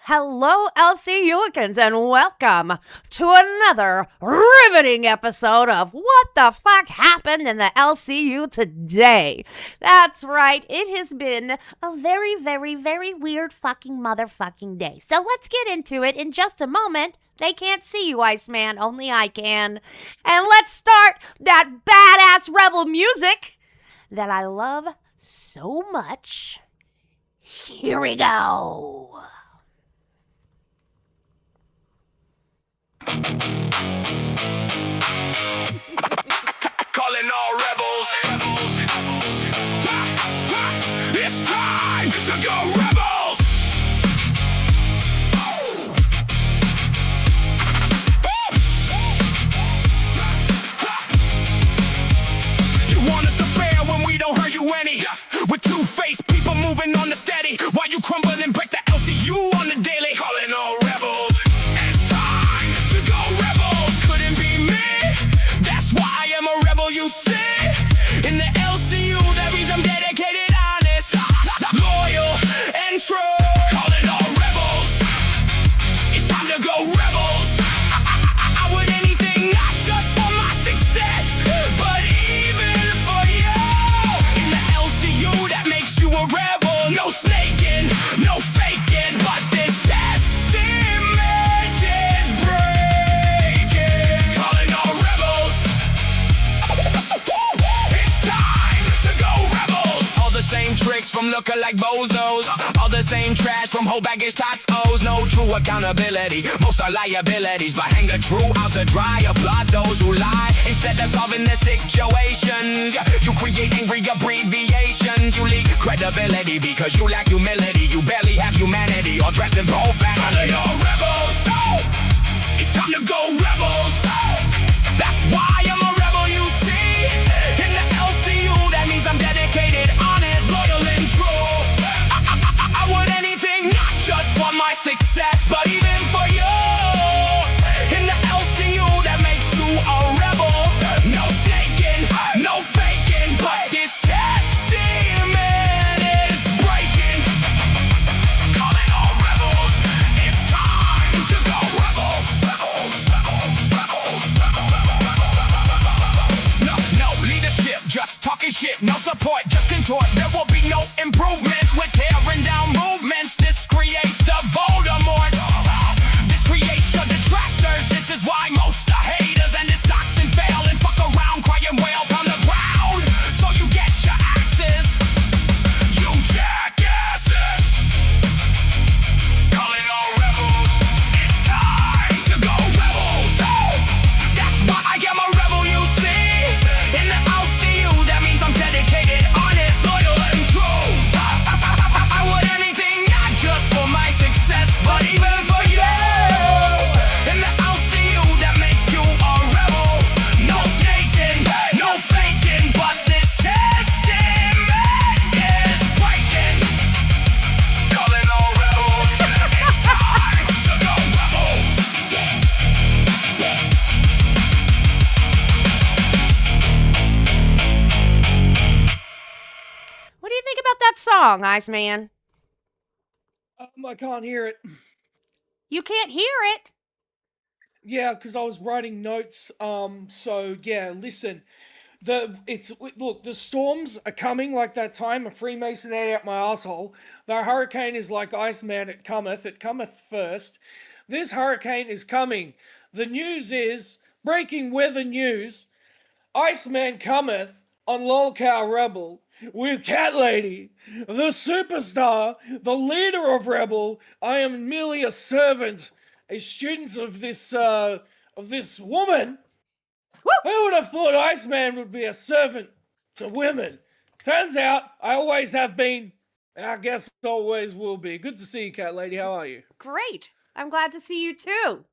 Hello, LCUicans, and welcome to another riveting episode of What the Fuck Happened in the LCU Today. That's right, it has been a very, very, very weird fucking motherfucking day. So let's get into it in just a moment. They can't see you, IceMan, only I can. And let's start that badass rebel music that I love so much. Here we go. Calling all rebels. It's time to go rebels. You want us to fail when we don't hurt you any. With two-faced people moving on the steady, while you crumble and break the LCU on the daily. Calling all rebels. You see, in the LCU, that means I'm dedicated, honest, loyal, and true. Calling all rebels. It's time to go rebels. I would anything, not just for my success, but even for you. In the LCU, that makes you a rebel. No snaking, no faking, but this testament is breaking. Calling all rebels. Same tricks from looking like bozos, all the same trash from whole baggage tots O's. No true accountability, most are liabilities, but hang the true out to dry. Applaud those who lie instead of solving the situations. You create angry abbreviations. You leak credibility because you lack humility. You barely have humanity, all dressed in profanity. You're rebels, so it's time to go rebels. That's why I'm a rebel, you see. In the LCU, that means I'm dedicated, honest, loyal, and true. I would anything, not just for my success, but even for you. In the LCU, that makes you a rebel. No snaking, no faking, but this testament is breaking. Calling all rebels. It's time to go rebels. No leadership, just talking shit, no support, just contort. There will be no improvement with tearing down movements. This creates the Voldemort. This creates your detractors. This is why most are haters and this toxin fail and fuck around, cry and wail on the ground. So you get your axes, you jackasses. Calling all rebels. It's time to go rebels. That's why I am a rebel, you see. In the LCU, that means I'm dedicated, honest, loyal, and true. I would anything, not just for my success, but even for you. In the LCU, that makes you a rebel. No snaking, no faking, but this testament is breaking. Calling all rebels. It's time to go rebels. What do you think about that song, IceMan? I can't hear it. You can't hear it. Yeah, because I was writing notes. So yeah, listen. Look, the storms are coming like that time. A Freemason ate out my asshole. The hurricane is like Iceman. It cometh first. This hurricane is coming. The news is breaking weather news. Iceman cometh on Lolcow Rebel with Cat Lady, the superstar, the leader of Rebel. I am merely a servant, a student of this woman. Who would have thought Iceman would be a servant to women? Turns out I always have been. I guess always will be. Good to see you, Cat Lady. How are you? Great. I'm glad to see you too.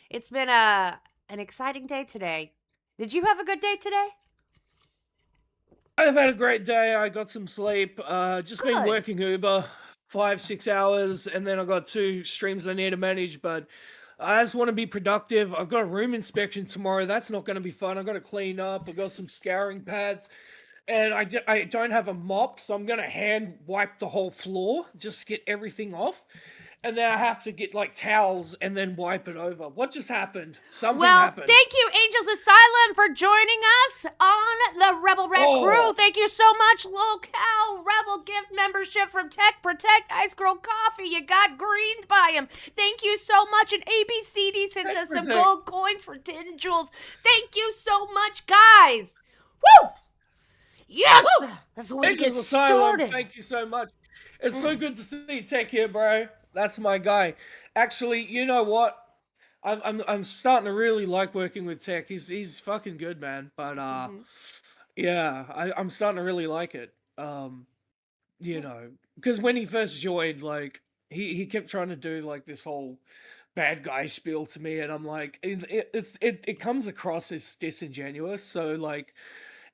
It's been an exciting day today. Did you have a good day today? I've had a great day. I got some sleep. Just been Good. working Uber 5-6 hours, and then I got 2 streams I need to manage. But I just want to be productive. I've got a room inspection tomorrow. That's not going to be fun. I've got to clean up. I've got some scouring pads. And I don't have a mop, so I'm going to hand wipe the whole floor just to get everything off. and then I have to get like towels and then wipe it over. What just happened? Something Well, happened. thank you, Angels Asylum, for joining us on the Rebel Red Crew. Thank you so much, Lolcow. Rebel gift membership from Tech Protect Ice Girl Coffee. You got greened by him. Thank you so much. And ABCD sent us some gold coins for 10 jewels. Thank you so much, guys. Woo! Yes! Woo! That's the way to get started. Thank you so much. It's so good to see Tech here, bro. That's my guy. Actually, you know what? I'm starting to really like working with Tech. He's fucking good, man. But yeah, I'm starting to really like it. You know, because when he first joined, like he kept trying to do like this whole bad guy spiel to me, and I'm like, it comes across as disingenuous. So like,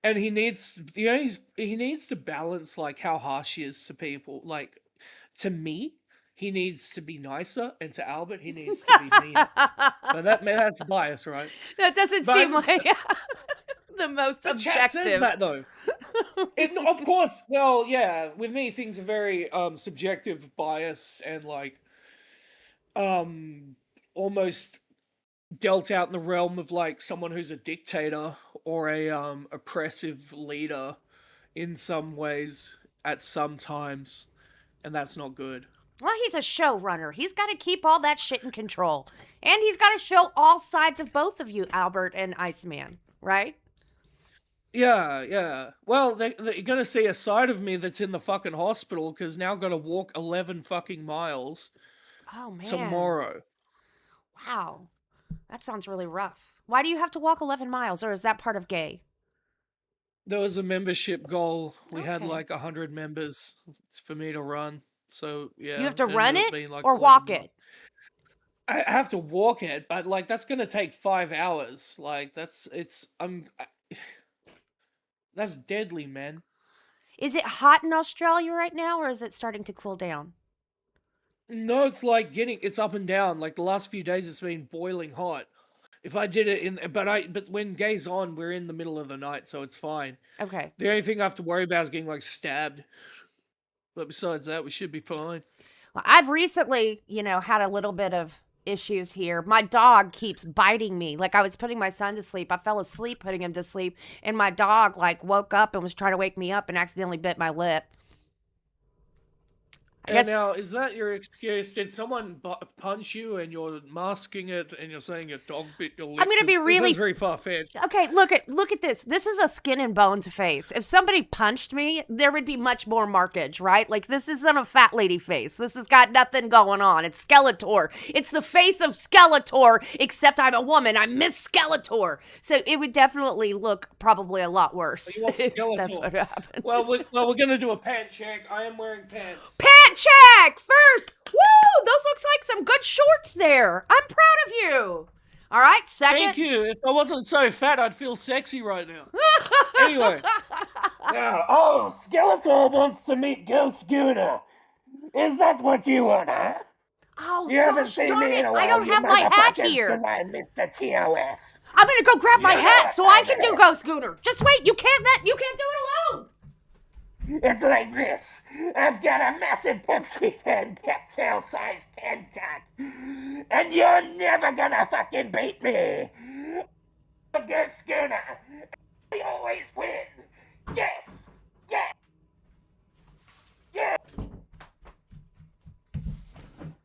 and he needs, you know, he needs to balance like how harsh he is to people. Like to me, he needs to be nicer, and to Albert, he needs to be meaner. But that's bias, right? That doesn't seem like the most objective. Chat says that though. Of course, well, yeah. With me, things are very subjective, bias, and like almost dealt out in the realm of like someone who's a dictator or a oppressive leader in some ways at some times, and that's not good. Well, he's a showrunner. He's got to keep all that shit in control. And he's got to show all sides of both of you, Albert and IceMan, right? Yeah. Well, they're going to see a side of me that's in the fucking hospital because now I've got to walk 11 fucking miles tomorrow. Wow. That sounds really rough. Why do you have to walk 11 miles, or is that part of gay? There was a membership goal. We had like 100 members for me to run. So, yeah. You have to run it or walk it? I have to walk it, but like that's going to take 5 hours. Like that's deadly, man. Is it hot in Australia right now, or is it starting to cool down? No, it's like it's up and down. Like the last few days it's been boiling hot. If I did it but when gay's on, we're in the middle of the night, so it's fine. Okay. The only thing I have to worry about is getting like stabbed. But besides that, we should be fine. Well, I've recently, had a little bit of issues here. My dog keeps biting me. Like I was putting my son to sleep. I fell asleep putting him to sleep, and my dog like woke up and was trying to wake me up and accidentally bit my lip. Now, is that your excuse? Did someone punch you and you're masking it and you're saying your dog bit your lip? I'm going to be really... This very far-fetched. Okay, look at this. This is a skin and bones face. If somebody punched me, there would be much more markage, right? Like, this isn't a fat lady face. This has got nothing going on. It's Skeletor. It's the face of Skeletor, except I'm a woman. I'm Miss Skeletor. So it would definitely look probably a lot worse. You want Skeletor? That's what happened. Well, we're going to do a pant check. I am wearing pants. Check first. Woo! Those looks like some good shorts there. I'm proud of you. All right, second. Thank you. If I wasn't so fat, I'd feel sexy right now. Anyway. Now, Skeletor wants to meet Ghost Gooner. Is that what you want, huh? Oh, you haven't seen me in a while. I don't have my hat here. Because I missed the TOS. I'm gonna go grab my hat so I can do Ghost Gooner. Just wait. You can't do it alone. It's like this. I've got a massive Pepsi 10 cocktail-sized HellCat. And you're never gonna fucking beat me. Good schooner. I always win. Yes.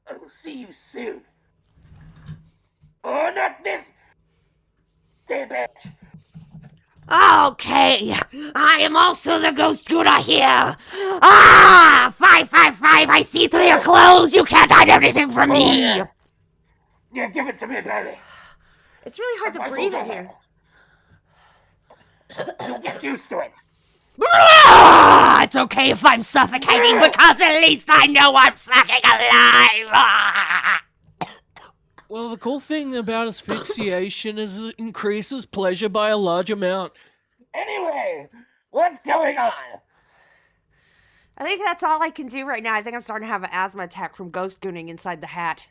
I'll see you soon. Oh, not this. Bitch. Okay, I am also the Ghost Gooner here. 555, I see through your clothes. You can't hide anything from me. Yeah, give it to me, baby. It's really hard to breathe in here. You'll get used to it. It's okay if I'm suffocating because at least I know I'm fucking alive. Well, the cool thing about asphyxiation is it increases pleasure by a large amount. Anyway, what's going on? I think that's all I can do right now. I think I'm starting to have an asthma attack from ghost gooning inside the hat.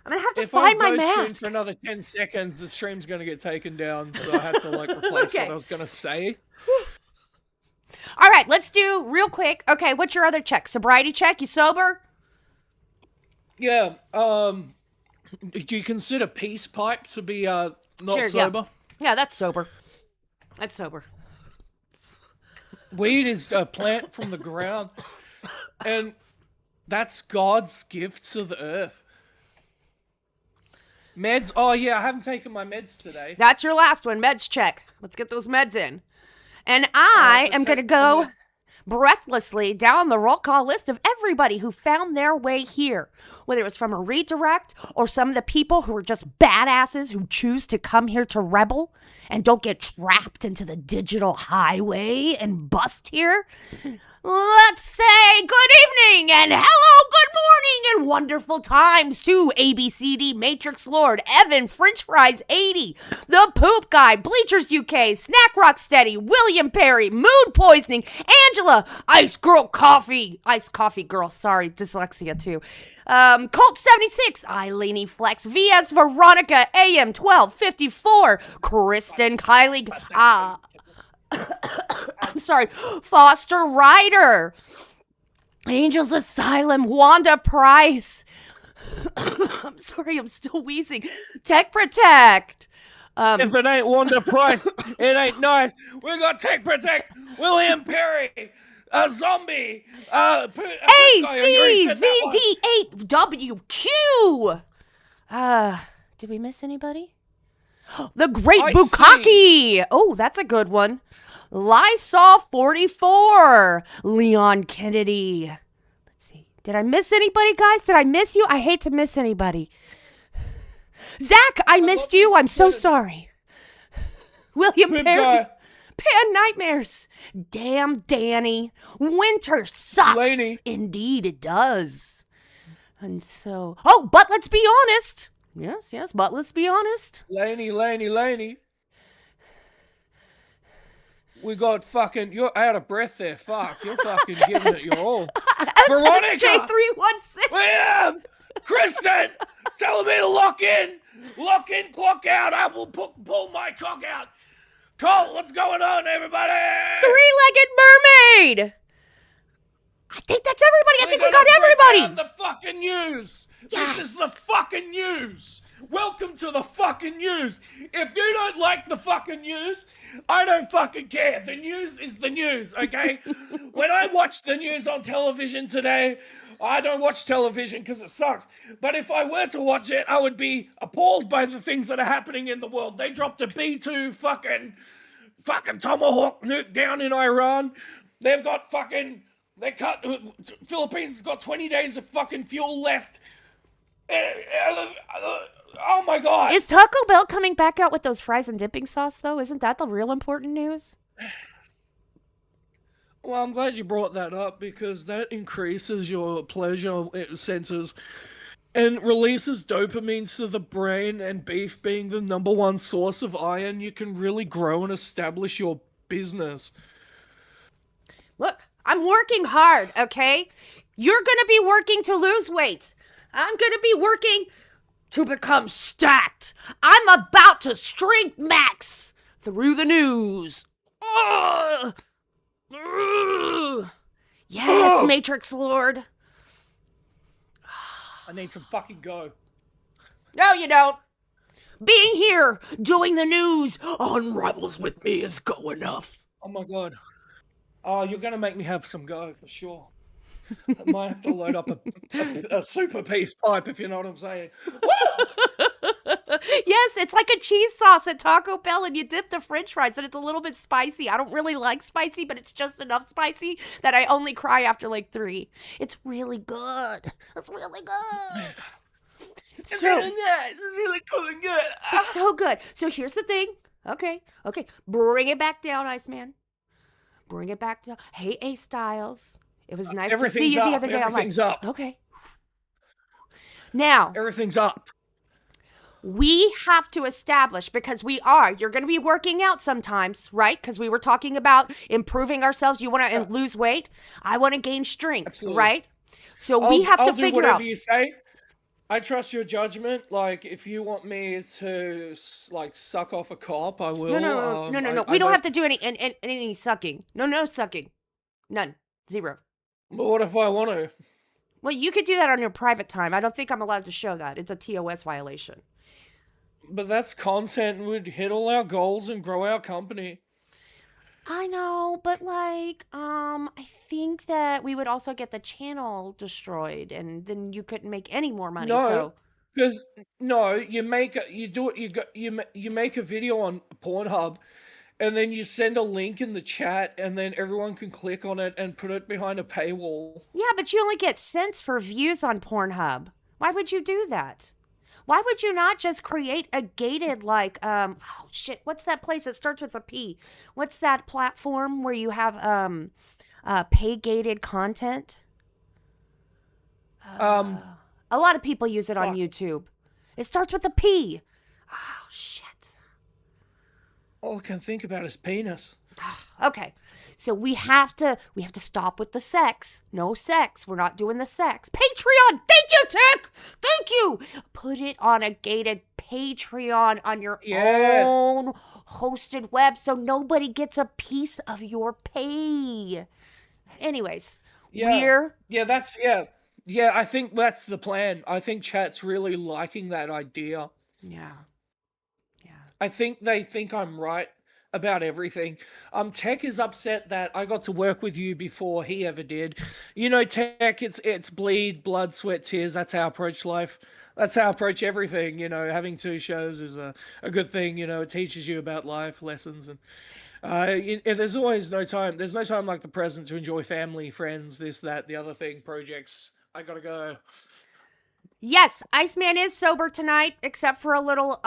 I'm going to have to find my mask. If I ghost goon for another 10 seconds, the stream's going to get taken down, so I have to replace what I was going to say. All right, let's do real quick. Okay, what's your other check? Sobriety check? You sober? Yeah. Do you consider peace pipe to be not Sure, sober? Yeah, that's sober. That's sober. Weed is a plant from the ground, and that's God's gift to the earth. Meds? Oh yeah, I haven't taken my meds today. That's your last one. Meds check. Let's get those meds in. And I am going to go breathlessly down the roll call list of everybody who found their way here, whether it was from a redirect or some of the people who are just badasses who choose to come here to rebel and don't get trapped into the digital highway and bust here. Let's say good evening and hello, good morning, and wonderful times to ABCD, Matrix Lord, Evan, French Fries 80, The Poop Guy, Bleachers UK, Snack Rock Steady, William Perry, Mood Poisoning, Angela, Ice Coffee Girl, sorry, dyslexia too. Colt 76, Eileeney Flex, VS Veronica, AM 1254, Kristen Kylie, I'm sorry, Foster Ryder, Angels Asylum, Wanda Price. I'm sorry, I'm still wheezing. Tech Protect. If it ain't Wanda Price, it ain't nice. We got Tech Protect, William Perry, a zombie, ACVD8WQ. Did we miss anybody? The Great I Bukkake. see. Oh, that's a good one. Lysol 44. Leon Kennedy. Let's see. Did I miss anybody, guys? Did I miss you? I hate to miss anybody. Zach, I missed you. I'm so sorry. William Good Perry. guy. Pan Nightmares. Damn, Danny. Winter sucks. Laney. Indeed, it does. And so, oh, but let's be honest. Yes, but let's be honest. Laney. We got fucking, you're out of breath there. Fuck, you're fucking giving it your all. Veronica! SSJ316. William! Kristen! It's telling me to lock in, clock out. I will pull my cock out. Colt, what's going on, everybody? Three-legged mermaid. I think that's everybody. I think we got everybody. The fucking news. Yes. This is the fucking news. Welcome to the fucking news. If you don't like the fucking news, I don't fucking care. The news is the news, okay? When I watch the news on television today, I don't watch television because it sucks. But if I were to watch it, I would be appalled by the things that are happening in the world. They dropped a B-2 fucking Tomahawk nuke down in Iran. They've got fucking... Philippines has got 20 days of fucking fuel left. Oh my god. Is Taco Bell coming back out with those fries and dipping sauce, though? Isn't that the real important news? Well, I'm glad you brought that up because that increases your pleasure senses and releases dopamine to the brain, and beef being the number one source of iron, you can really grow and establish your business. Look, I'm working hard, okay? You're gonna be working to lose weight. I'm gonna be working to become stacked. I'm about to strength max through the news. Ugh. Ugh. Yes, Matrix Lord. I need some fucking go. No, you don't. Being here, doing the news on Rebels with me is go enough. Oh my god. Oh, you're gonna make me have some go for sure. I might have to load up a super peace pipe, if you know what I'm saying. Yes, it's like a cheese sauce at Taco Bell, and you dip the french fries, and it's a little bit spicy. I don't really like spicy, but it's just enough spicy that I only cry after like 3. It's really good. It's really good. It's really nice. It's really cool and good. It's so good. So here's the thing. Okay. Bring it back down, Iceman. Bring it back down. Hey, A Styles. It was nice to see you the other day. Everything's up. Okay. Now. Everything's up. We have to establish, because you're going to be working out sometimes, right? Because we were talking about improving ourselves. You want to lose weight. I want to gain strength, Absolutely. Right? So we have to figure do whatever out. You say. I trust your judgment. Like, if you want me to, like, suck off a cop, I will. No. We don't have to do any sucking. No sucking. None. 0. But what if I want to? Well, you could do that on your private time. I don't think I'm allowed to show that. It's a TOS violation. But that's content and would hit all our goals and grow our company. I know, but like, I think that we would also get the channel destroyed, and then you couldn't make any more money. No, So because no, you do it. You make a video on Pornhub, and then you send a link in the chat, and then everyone can click on it and put it behind a paywall. yeah, but you only get cents for views on Pornhub. Why would you do that? Why would you not just create a gated oh shit, what's that place that starts with a P? What's that platform where you have pay gated content? A lot of people use it on Fuck. YouTube. It starts with a P. Oh shit. All I can think about is penis. Okay. So we have to stop with the sex. No sex. We're not doing the sex. Patreon. Thank you, Tech. Thank you. Put it on a gated Patreon on your Yes. own hosted web so nobody gets a piece of your pay. Anyways, Yeah, yeah. I think that's the plan. I think chat's really liking that idea. yeah. Yeah. I think they think I'm right about everything. Tech is upset that I got to work with you before he ever did. You know, Tech, it's bleed, blood, sweat, tears. That's how I approach life. That's how I approach everything. You know, having two shows is a good thing. You know, it teaches you about life lessons, and there's always no time. There's no time like the present to enjoy family, friends, this, that, the other thing, projects. I gotta go. Yes, Iceman is sober tonight, except for a little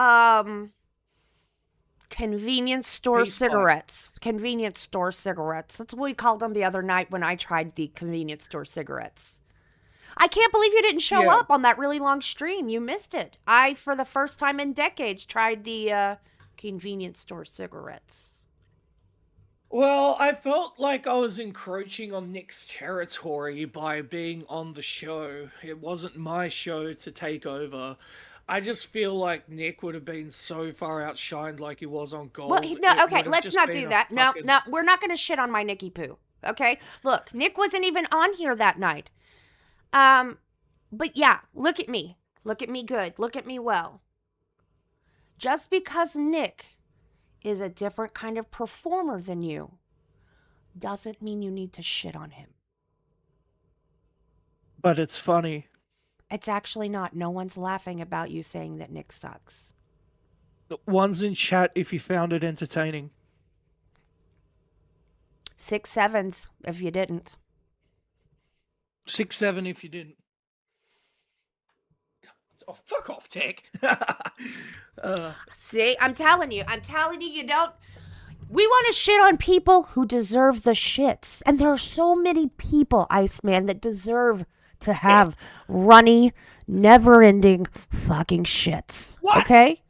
convenience store Peace pipe. cigarettes. Convenience store cigarettes. That's what we called them the other night when I tried the convenience store cigarettes. I can't believe you didn't show Yeah. up on that really long stream. You missed it. I, for the first time in decades, tried the convenience store cigarettes. Well, I felt like I was encroaching on Nick's territory by being on the show. It wasn't my show to take over. I just feel like Nick would have been so far outshined like he was on Gold. Well, no, It okay, would have let's just not been do a that. No, fucking- no, we're not going to shit on my Nicky Poo. Okay? Look, Nick wasn't even on here that night. But yeah, look at me. Look at me good. Look at me well. Just because Nick is a different kind of performer than you doesn't mean you need to shit on him. But it's funny. It's actually not. No one's laughing about you saying that Nick sucks. One's in chat if you found it entertaining. 6 sevens if you didn't. 6-7 if you didn't. Oh, fuck off, Tech. See, I'm telling you, you don't. We want to shit on people who deserve the shits. And there are so many people, Iceman, that deserve to have runny, never-ending fucking shits. What? Okay?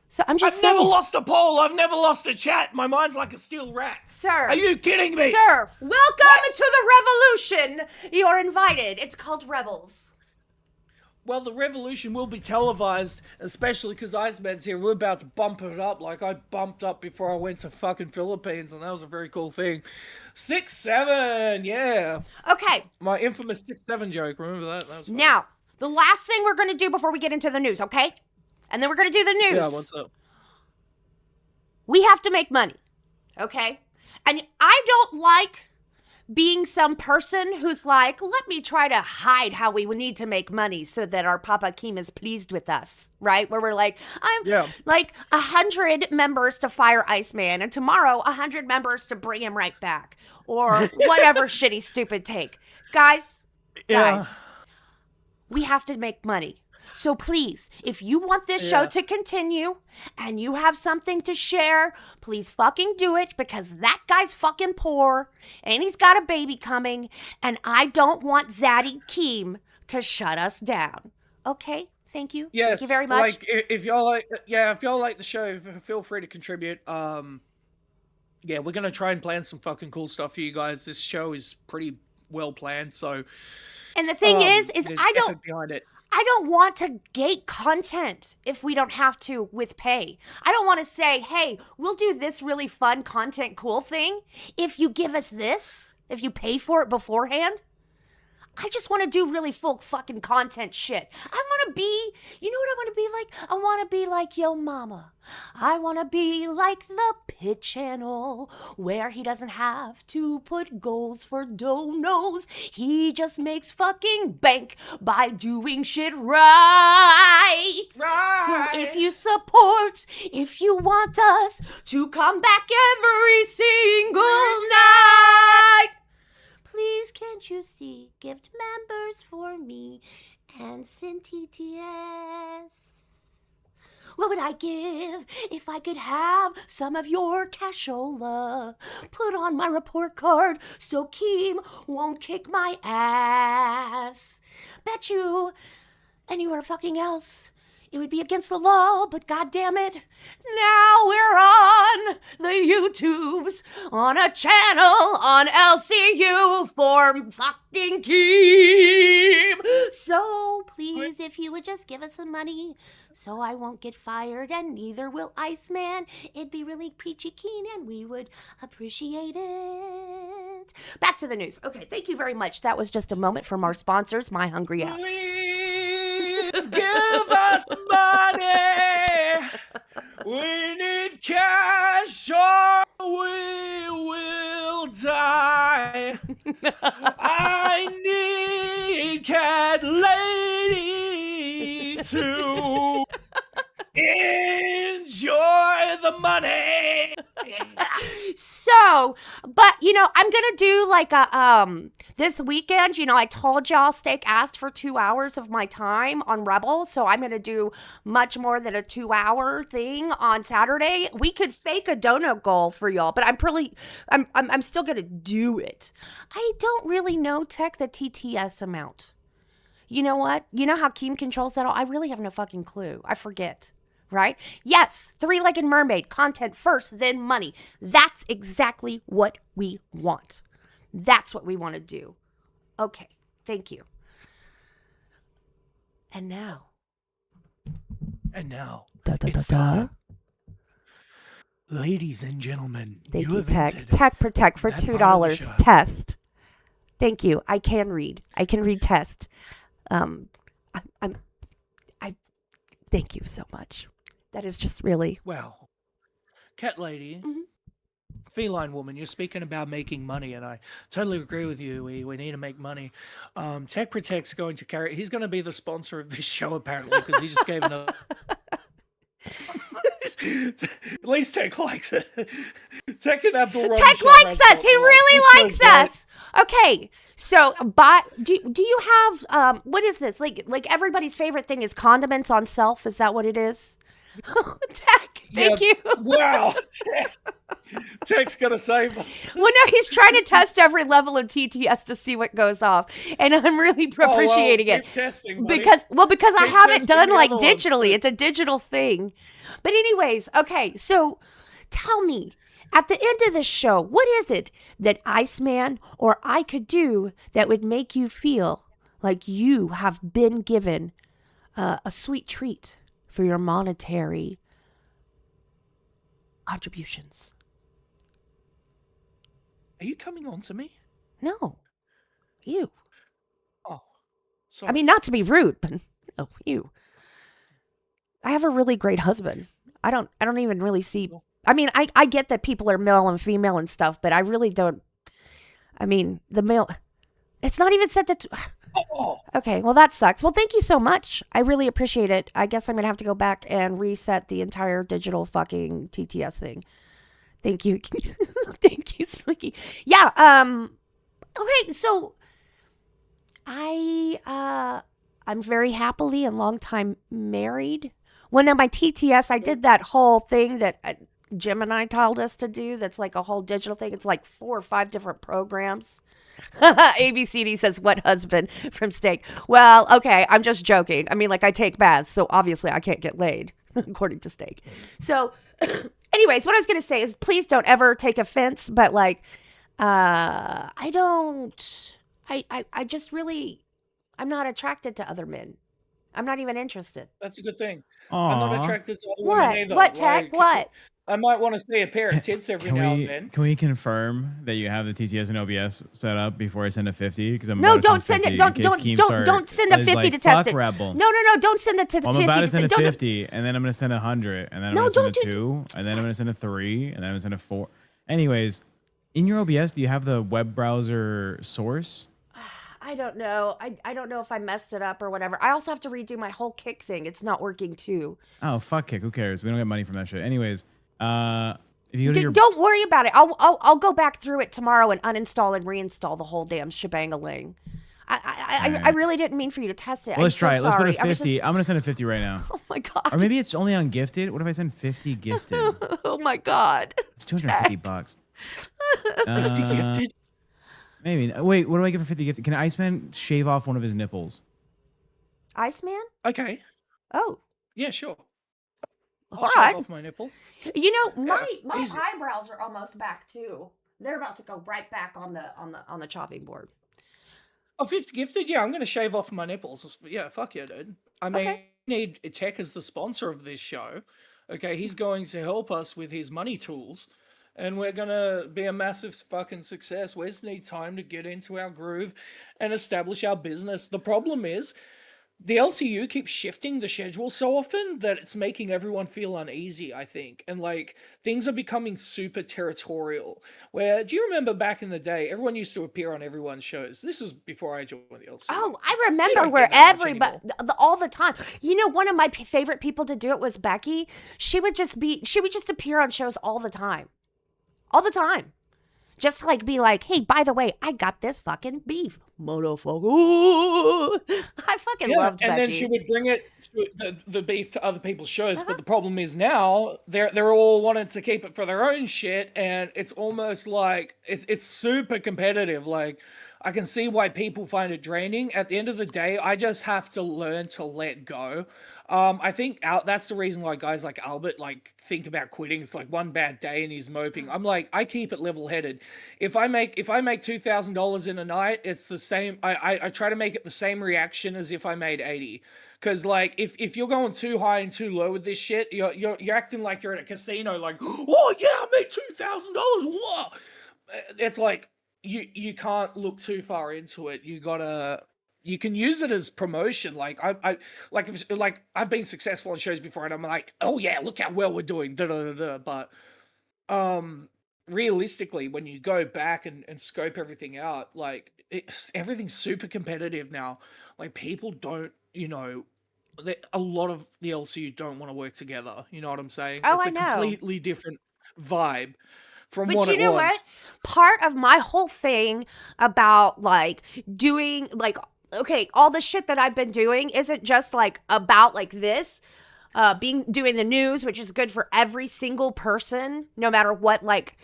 So I'm just I've saying. never lost a poll. I've never lost a chat. My mind's like a steel rat. Sir. Are you kidding me? Sir, welcome to the revolution. You're invited. It's called Rebels. Well, the revolution will be televised, especially because IceMan's here. We're about to bump it up like I bumped up before I went to fucking Philippines, and that was a very cool thing. 6-7, yeah. Okay, My infamous 6-7 joke. Remember that? That was fun. now, the last thing we're going to do before we get into the news, okay? And then we're going to do the news. Yeah, what's up? We have to make money, okay? And I don't like being some person who's like, let me try to hide how we need to make money so that our Papa Kim is pleased with us, right? Where we're like, I'm like 100 members to fire Iceman, and tomorrow 100 members to bring him right back, or whatever shitty, stupid take. Guys, we have to make money. So please, if you want this show to continue and you have something to share, please fucking do it, because that guy's fucking poor and he's got a baby coming, and I don't want Zaddy Keem to shut us down. Okay? Thank you. Yes. Thank you very much. Like, if y'all like the show, feel free to contribute. Yeah, we're gonna try and plan some fucking cool stuff for you guys. This show is pretty well planned, so. And the thing is there's I don't effort behind it. I don't want to gate content if we don't have to with pay. I don't want to say, hey, we'll do this really fun content cool thing if you give us this, if you pay for it beforehand. I just want to do really full fucking content shit. I want to be, you know what I want to be like? I want to be like Yo Mama. I want to be like the Pit Channel, where he doesn't have to put goals for donos. He just makes fucking bank by doing shit right. So if you support, if you want us to come back every single night, please can't you see gift members for me and send TTS? What would I give if I could have some of your cashola put on my report card so Keem won't kick my ass? Bet you anywhere fucking else it would be against the law, but goddamn it, now we're on the YouTubes on a channel on LCU for fucking Keem. So please, if you would just give us some money so I won't get fired and neither will IceMan, it'd be really peachy keen and we would appreciate it. Back to the news. Okay, thank you very much. That was just a moment from our sponsors, My Hungry Ass. Please give us money. We need cash or we will die. I need cat lady to enjoy the money. So, but I'm gonna do like a this weekend. I told y'all Steak asked for 2 hours of my time on Rebel, so I'm gonna do much more than a 2-hour thing on Saturday. We could fake a donut goal for y'all, but I'm still gonna do it. I don't really know the TTS amount. You know what? You know how Keem controls that all? I really have no fucking clue. I forget. Right? Yes, three-legged mermaid, content first, then money. That's exactly what we want. That's what we want to do. Okay, thank you. And now. It's ladies and gentlemen, thank you you, Tech. entered Tech Protect for that $2. show. Test. Thank you. I can read test. Thank you so much. That is just really... Well, cat lady, Mhm. feline woman, you're speaking about making money, and I totally agree with you. We need to make money. Tech Protect's going to carry... He's going to be the sponsor of this show, apparently, because he just gave another... At least Tech likes it. Tech and Abdul Rahman Tech show likes has us. He really this likes show's great. us. Okay, so do you have what is this? Like everybody's favorite thing is condiments on self. Is that what it is? Tech, thank you. Wow. Tech's gonna save us. Well, no, he's trying to test every level of TTS to see what goes off, and I'm really appreciating it. Keep testing, buddy. Because I Keep have it testing done the like other ones, digitally. too. It's a digital thing. But anyways, okay, so tell me, at the end of the show, what is it that IceMan or I could do that would make you feel like you have been given a sweet treat for your monetary contributions? Are you coming on to me? No, you. Oh, sorry. I mean, not to be rude, but no, you. I have a really great husband. I don't even really see. I mean, I get that people are male and female and stuff, but I really don't. I mean, the male. It's not even said that. Oh, Okay, well that sucks. Well, thank you so much. I really appreciate it. I guess I'm gonna have to go back and reset the entire digital fucking TTS thing. Thank you, thank you, Slicky. Yeah. Okay, so I'm very happily and long time married. When on my TTS, I did that whole thing that Gemini told us to do. That's like a whole digital thing. It's like 4 or 5 different programs. ABCD says, what husband from Steak? Well, okay, I'm just joking. I mean, like, I take baths, so obviously I can't get laid, according to Steak. So, anyways, what I was going to say is please don't ever take offense, but, like, I just really, I'm not attracted to other men. I'm not even interested. that's a good thing. I'm not attracted to other women What? either. What, Tech? Like, What? I might want to see a pair of tits every now and then. Can we confirm that you have the TTS and OBS set up before I send a 50? Because I'm No, about to don't send send 50 it. in case Keemstar Don't send a is 50 like, to test fuck it. Rebel. No, don't send it to Well, 50. I'm about to send a don't- 50, and then I'm gonna send 100, and then I'm No, gonna send a don't do- 2, and then I'm gonna send a 3, and then I'm gonna send a 4. Anyways, in your OBS, do you have the web browser source? I don't know. I don't know if I messed it up or whatever. I also have to redo my whole kick thing. It's not working too. Oh, fuck Kick. Who cares? We don't get money from that shit. Anyways, if you go to your... Don't worry about it. I'll go back through it tomorrow and uninstall and reinstall the whole damn shebang-a-ling. I really didn't mean for you to test it. Well, let's I'm try so it. Let's put sorry. a 50. I'm gonna send a 50 right now. Oh my god. Or maybe it's only on gifted. What if I send 50 gifted? Oh my god. It's $250. 50 gifted. Maybe. Wait, what do I get for 50 gifted? Can IceMan shave off one of his nipples? IceMan? Okay. Oh. Yeah, sure. All I'll right. shave off my nipple. You know, my easy. eyebrows are almost back too. They're about to go right back on the chopping board. Oh, 50 gifted? Yeah, I'm going to shave off my nipples. Yeah, fuck yeah, dude. I mean, Okay. we need Tech as the sponsor of this show. Okay, he's going to help us with his money tools. And we're going to be a massive fucking success. We just need time to get into our groove and establish our business. The problem is, the LCU keeps shifting the schedule so often that it's making everyone feel uneasy, I think. And like things are becoming super territorial. Where do you remember back in the day, everyone used to appear on everyone's shows? This is before I joined the LCU. Oh, I They remember don't where get that much everybody, anymore. all the time. You know, one of my favorite people to do it was Becky. She would just appear on shows all the time. All the time. Just like be like, hey, by the way, I got this fucking beef, motherfucker. I fucking loved Becky. And then she would bring it to the beef to other people's shows. But the problem is now they're all wanting to keep it for their own shit, and it's almost like it's super competitive. Like I can see why people find it draining. At the end of the day, I just have to learn to let go. I think that's the reason why guys like Albert like think about quitting. It's like one bad day and he's moping. I'm like, I keep it level headed. If I make $2,000 in a night, it's the same. I try to make it the same reaction as if I made 80. Cause like if you're going too high and too low with this shit, you're acting like you're at a casino. Like, oh yeah, I made $2,000. Whoa! It's like you can't look too far into it. You can use it as promotion. Like I've been successful on shows before, and I'm like, oh yeah, look how well we're doing. Da, da, da, da. But realistically, when you go back and scope everything out, like everything's super competitive now. Like people don't, a lot of the LCU don't want to work together. You know what I'm saying? Oh, It's I a know. completely different vibe from But what you it know was. what? Part of my whole thing about like doing like, okay, all the shit that I've been doing isn't just like about like this. Doing the news, which is good for every single person, no matter what like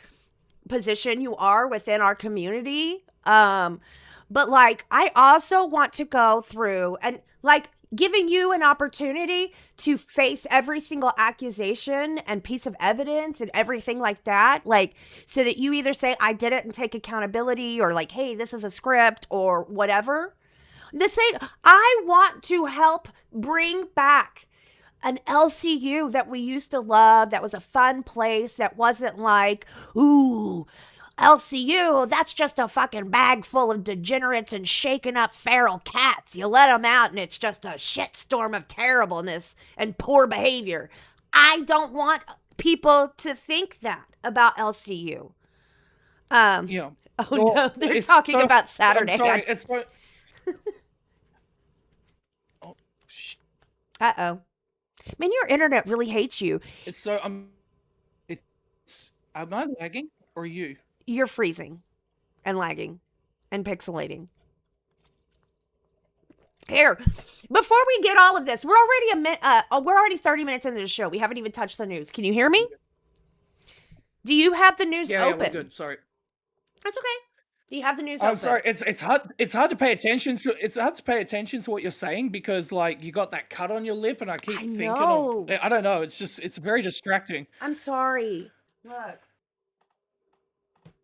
position you are within our community. But like I also want to go through and like giving you an opportunity to face every single accusation and piece of evidence and everything like that, like so that you either say I did it and take accountability, or like, hey, this is a script or whatever. I want to help bring back an LCU that we used to love, that was a fun place, that wasn't like, ooh, LCU, that's just a fucking bag full of degenerates and shaken up feral cats. You let them out and it's just a shitstorm of terribleness and poor behavior. I don't want people to think that about LCU. Yeah. Oh Well, no, they're it's talking so- about Saturday. I'm sorry, it's so. Oh shit! Uh-oh. Man, your internet really hates you. It's so. Am I lagging or you? You're freezing and lagging and pixelating. Here, before we get all of this, we're already 30 minutes into the show. We haven't even touched the news. Can you hear me? Do you have the news Yeah, open? we're good. Sorry. That's okay. Do you have the news open? I'm sorry. It's hard to pay attention to what you're saying because like you got that cut on your lip, and I keep thinking know. of. I don't know. It's very distracting. I'm sorry. Look.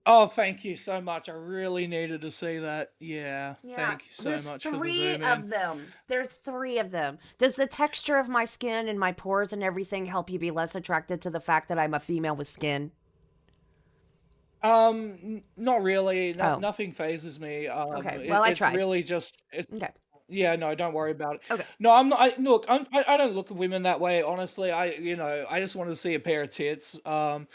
Oh, thank you so much. I really needed to see that. Yeah, Yeah, thank you so there's much for the three zoom in. of them. There's three of them. Does the texture of my skin and my pores and everything help you be less attracted to the fact that I'm a female with skin? Not really. Oh, Nothing phases me. okay. Well, I It's tried. really just it's Okay. yeah. No, don't worry about it. Okay. No, I'm not. I don't look at women that way. Honestly, I just wanted to see a pair of tits. Mm.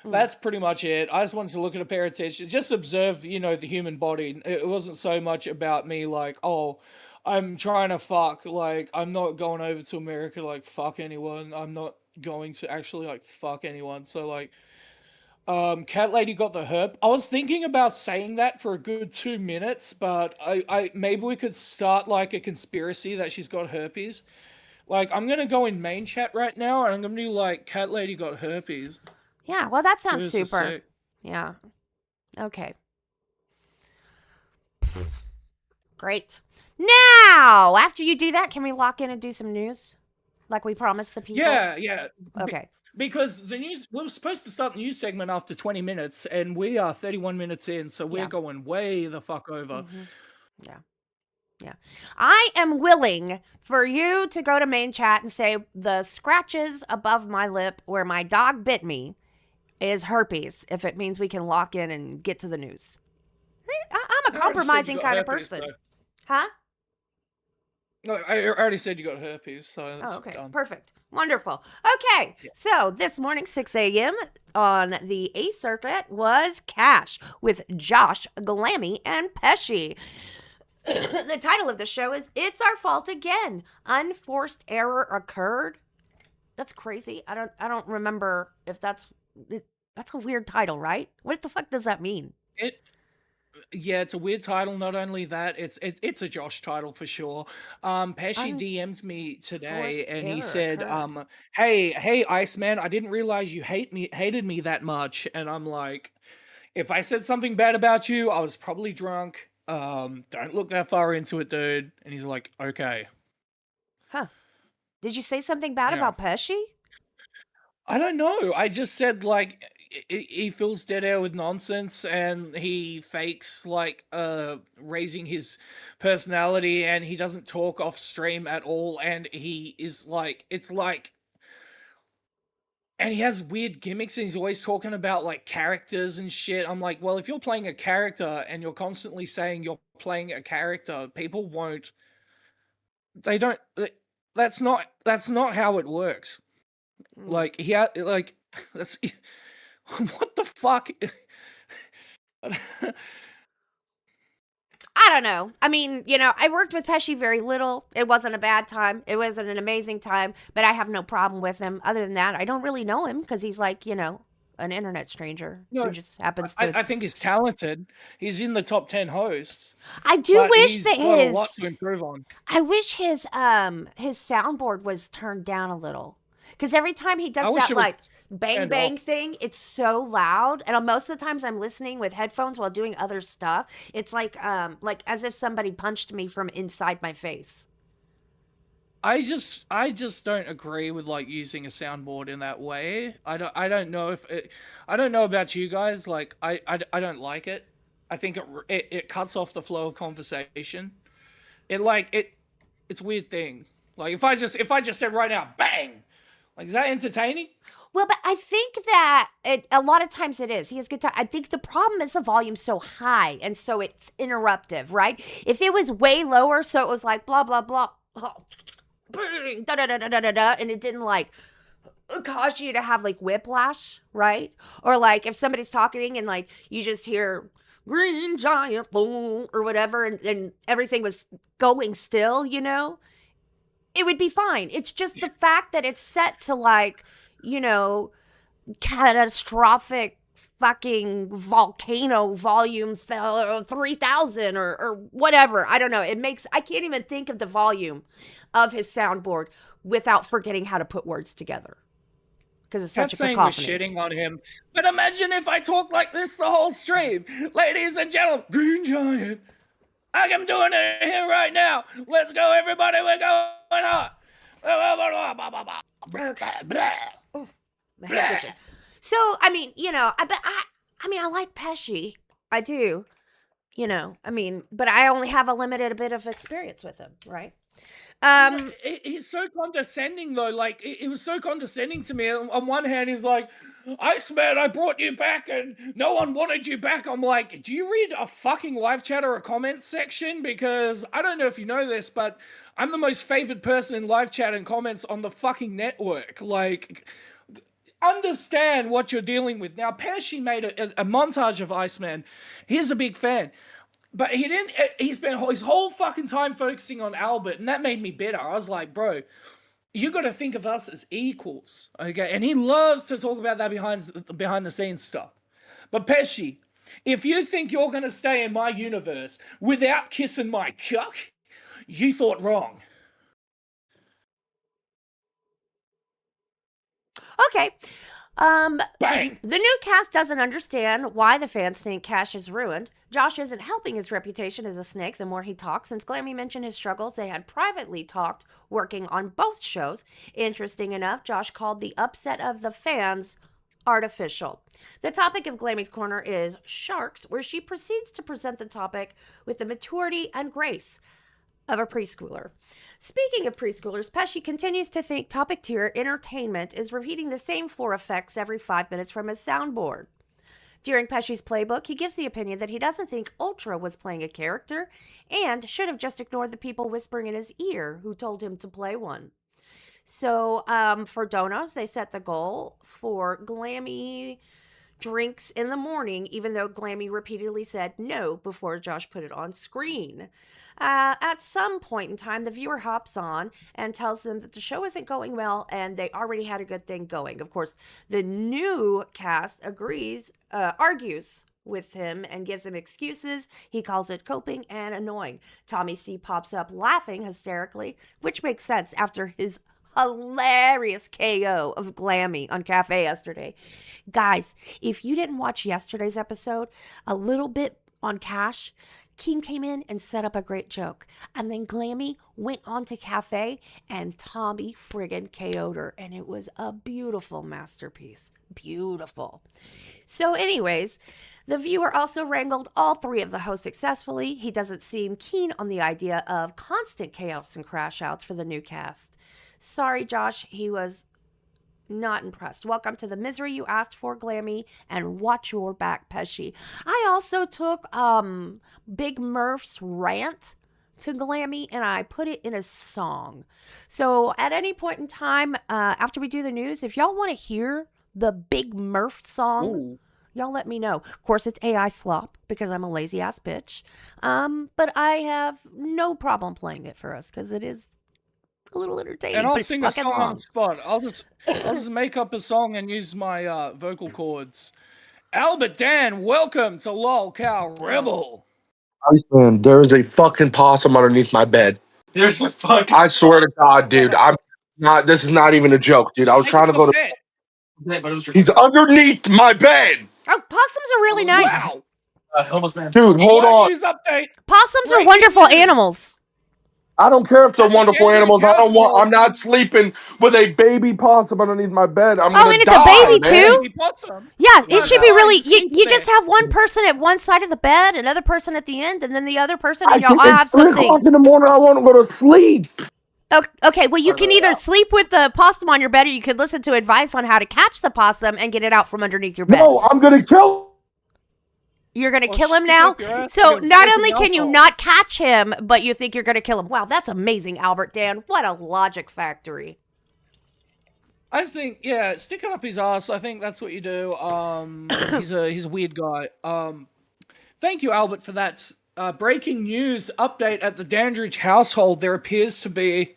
That's pretty much it. I just wanted to look at a pair of tits, just observe, the human body. It wasn't so much about me like, oh, I'm trying to fuck. Like, I'm not going over to America to like fuck anyone. I'm not going to actually like fuck anyone. So like. Cat Lady got the herp. I was thinking about saying that for a good 2 minutes, but I maybe we could start like a conspiracy that she's got herpes. Like, I'm gonna go in main chat right now, and I'm gonna be like, Cat Lady got herpes. Yeah, well, that sounds This is super. sick. Yeah. Okay. Great. Now, after you do that, can we lock in and do some news? Like we promised the people? Yeah, yeah. Okay. Because the news, we were supposed to start the news segment after 20 minutes, and we are 31 minutes in, so we're Yeah. going way the fuck over. Yeah. Yeah. I am willing for you to go to main chat and say the scratches above my lip where my dog bit me is herpes if it means we can lock in and get to the news. I'm a I already said you compromising got kind of herpes, person. though. Huh? No, I already said you got herpes, so that's Oh, okay. done. Perfect. Wonderful. Okay. So this morning, 6 a.m. on the A circuit was Cash with Josh, Glammy, and Pesci. The title of the show is It's Our Fault Again. Unforced error occurred. That's crazy. I don't remember if that's a weird title, right? What the fuck does that mean? Yeah, it's a weird title. Not only that, it's a Josh title for sure. Pesci DMs me today, Unforced and he error said, occurred. hey, Iceman, I didn't realize you hated me that much. And I'm like, if I said something bad about you, I was probably drunk. Don't look that far into it, dude. And he's like, okay, Huh. Did you say something bad yeah. about Pesci? I don't know. I just said like he fills dead air with nonsense, and he fakes like raising his personality, and he doesn't talk off stream at all, and he is like and he has weird gimmicks, and he's always talking about like characters and shit. I'm like, well, if you're playing a character and you're constantly saying you're playing a character, people won't they don't that's not how it works. Hmm. Like like that's what the fuck? I don't know. I mean, I worked with Pesci very little. It wasn't a bad time. It wasn't an amazing time, but I have no problem with him. Other than that, I don't really know him because he's like, an internet stranger who No, just happens to. I think he's talented. He's in the top 10 hosts, I do but wish he's that got a lot to improve on. I wish his soundboard was turned down a little. Because every time he I does wish that it was like bang turned bang off. thing, it's so loud. And most of the times I'm listening with headphones while doing other stuff. It's like as if somebody punched me from inside my face. I just don't agree with like using a soundboard in that way. I don't know if I don't know about you guys. Like I don't like it. I think it cuts off the flow of conversation. It's a weird thing. Like if I just said right now, bang, like is that entertaining? Well, but I think that a lot of times it is. He has good time. I think the problem is the volume's so high, and so it's interruptive, right? If it was way lower, so it was like blah blah blah, da da da da da da, and it didn't like cause you to have like whiplash, right? Or like if somebody's talking and like you just hear green giant boom or whatever, and everything was going still, it would be fine. It's just the fact that it's set to like, you know, catastrophic fucking volcano volume 3000 or whatever. I don't know. I can't even think of the volume of his soundboard without forgetting how to put words together because it's Not such a saying we're cacophony. shitting on him, but imagine if I talk like this the whole stream. Ladies and gentlemen, Green Giant. Like I'm doing it here right now. Let's go, everybody. We're going hot. Okay. Oh, my head's itching. So, I mean, I mean, I like Pesci. I do. But I only have a limited bit of experience with him, right? He's so condescending though. Like it was so condescending to me. On one hand, he's like, "Iceman, I brought you back, and no one wanted you back." I'm like, "Do you read a fucking live chat or a comments section?" Because I don't know if you know this, but I'm the most favored person in live chat and comments on the fucking network. Like, understand what you're dealing with. Now, Pesci made a montage of Iceman. He's a big fan. But he didn't. He spent his whole fucking time focusing on Albert, and that made me bitter. I was like, bro, you got to think of us as equals, okay? And he loves to talk about that behind the scenes stuff. But Pesci, if you think you're gonna stay in my universe without kissing my cuck, you thought wrong. Okay. Bang! The new cast doesn't understand why the fans think Cash is ruined. Josh isn't helping his reputation as a snake the more he talks. Since Glammy mentioned his struggles, they had privately talked working on both shows. Interesting enough, Josh called the upset of the fans artificial. The topic of Glammy's Corner is sharks, where she proceeds to present the topic with the maturity and grace of a preschooler. Speaking of preschoolers, Pesci continues to think Topic Tier Entertainment is repeating the same 4 effects every 5 minutes from his soundboard. During Pesci's playbook, he gives the opinion that he doesn't think Ultra was playing a character and should have just ignored the people whispering in his ear who told him to play one. So, for Donos, they set the goal for Glammy drinks in the morning, even though Glammy repeatedly said no before Josh put it on screen. At some point in time, the viewer hops on and tells them that the show isn't going well and they already had a good thing going. Of course, the new cast argues with him and gives him excuses. He calls it coping and annoying. Tommy C pops up laughing hysterically, which makes sense after his hilarious KO of Glammy on Cafe yesterday. Guys, if you didn't watch yesterday's episode, a little bit on Cash, King came in and set up a great joke. And then Glammy went on to Cafe and Tommy friggin' KO'd her. And it was a beautiful masterpiece. Beautiful. So anyways, the viewer also wrangled all 3 of the hosts successfully. He doesn't seem keen on the idea of constant chaos and crash outs for the new cast. Sorry, Josh, he was not impressed. Welcome to the misery you asked for, Glammy, and watch your back, Pesci. I also took Big Murph's rant to Glammy and I put it in a song. So at any point in time, after we do the news, if y'all want to hear the Big Murph song, y'all let me know. Of course, it's AI slop because I'm a lazy ass bitch. But I have no problem playing it for us because it is a little entertaining. And I'll but sing a song on the spot. I'll just make up a song and use my vocal cords. Albert Dan, welcome to Lolcow Rebel. Iceman, there is a fucking possum underneath my bed. There's a fucking. I swear to God, dude. I'm not. This is not even a joke, dude. I was trying to go to. Bed. He's underneath my bed. Oh, possums are really nice. Wow. Almost man. Dude, hold on. News update. Possums are Breaking wonderful news. animals. I don't care if they're At the wonderful end of animals. the I'm not sleeping with a baby possum underneath my bed. I'm gonna and it's die, a baby man. too? Baby possum. Yeah, No, it should no, be I really. sleep You bed. just have one person at one side of the bed, another person at the end, and then the other person, and y'all It's have 3 o'clock something. in the morning. I want to go to sleep. Okay, well, you can either sleep with the possum on your bed, or you could listen to advice on how to catch the possum and get it out from underneath your bed. No, I'm gonna kill. You're going to Or kill him stick now? up your ass So in your not freaking only can you asshole. not catch him, but you think you're going to kill him. Wow, that's amazing, Albert Dan. What a logic factory. I just think, yeah, stick it up his ass. I think that's what you do. He's a weird guy. Thank you, Albert, for that. Breaking news update at the Dandridge household. There appears to be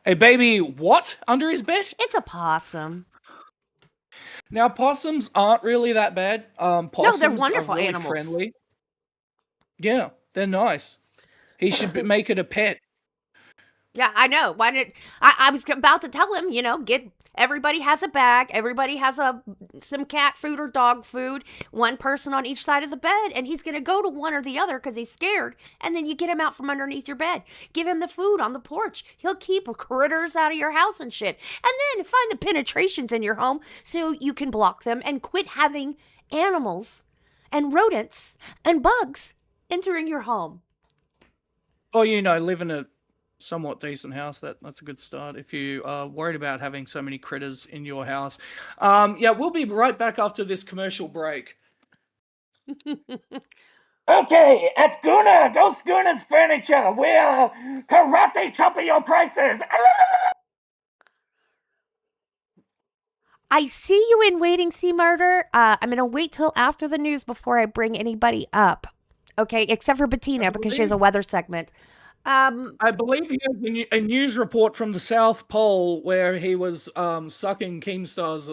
a baby what under his bed? It's a possum. Now possums aren't really that bad. Possums they're wonderful are really animals. friendly. Yeah, they're nice. He should make it a pet. Yeah, I know. Why did I was about to tell him, get everybody has a bag, everybody has some cat food or dog food, one person on each side of the bed, and he's gonna go to one or the other because he's scared. And then you get him out from underneath your bed, give him the food on the porch. He'll keep critters out of your house and shit. And then find the penetrations in your home so you can block them and quit having animals and rodents and bugs entering your home. Or, live in a somewhat decent house. That's a good start. If you are worried about having so many critters in your house. Yeah, we'll be right back after this commercial break. Okay, at Schooner, go Schooner's Furniture. We're karate chopping your prices. I see you in Waiting See Murder. I'm going to wait till after the news before I bring anybody up. Okay, except for Bettina because she has a weather segment. I believe he has a news report from the South Pole where he was sucking Keemstar's.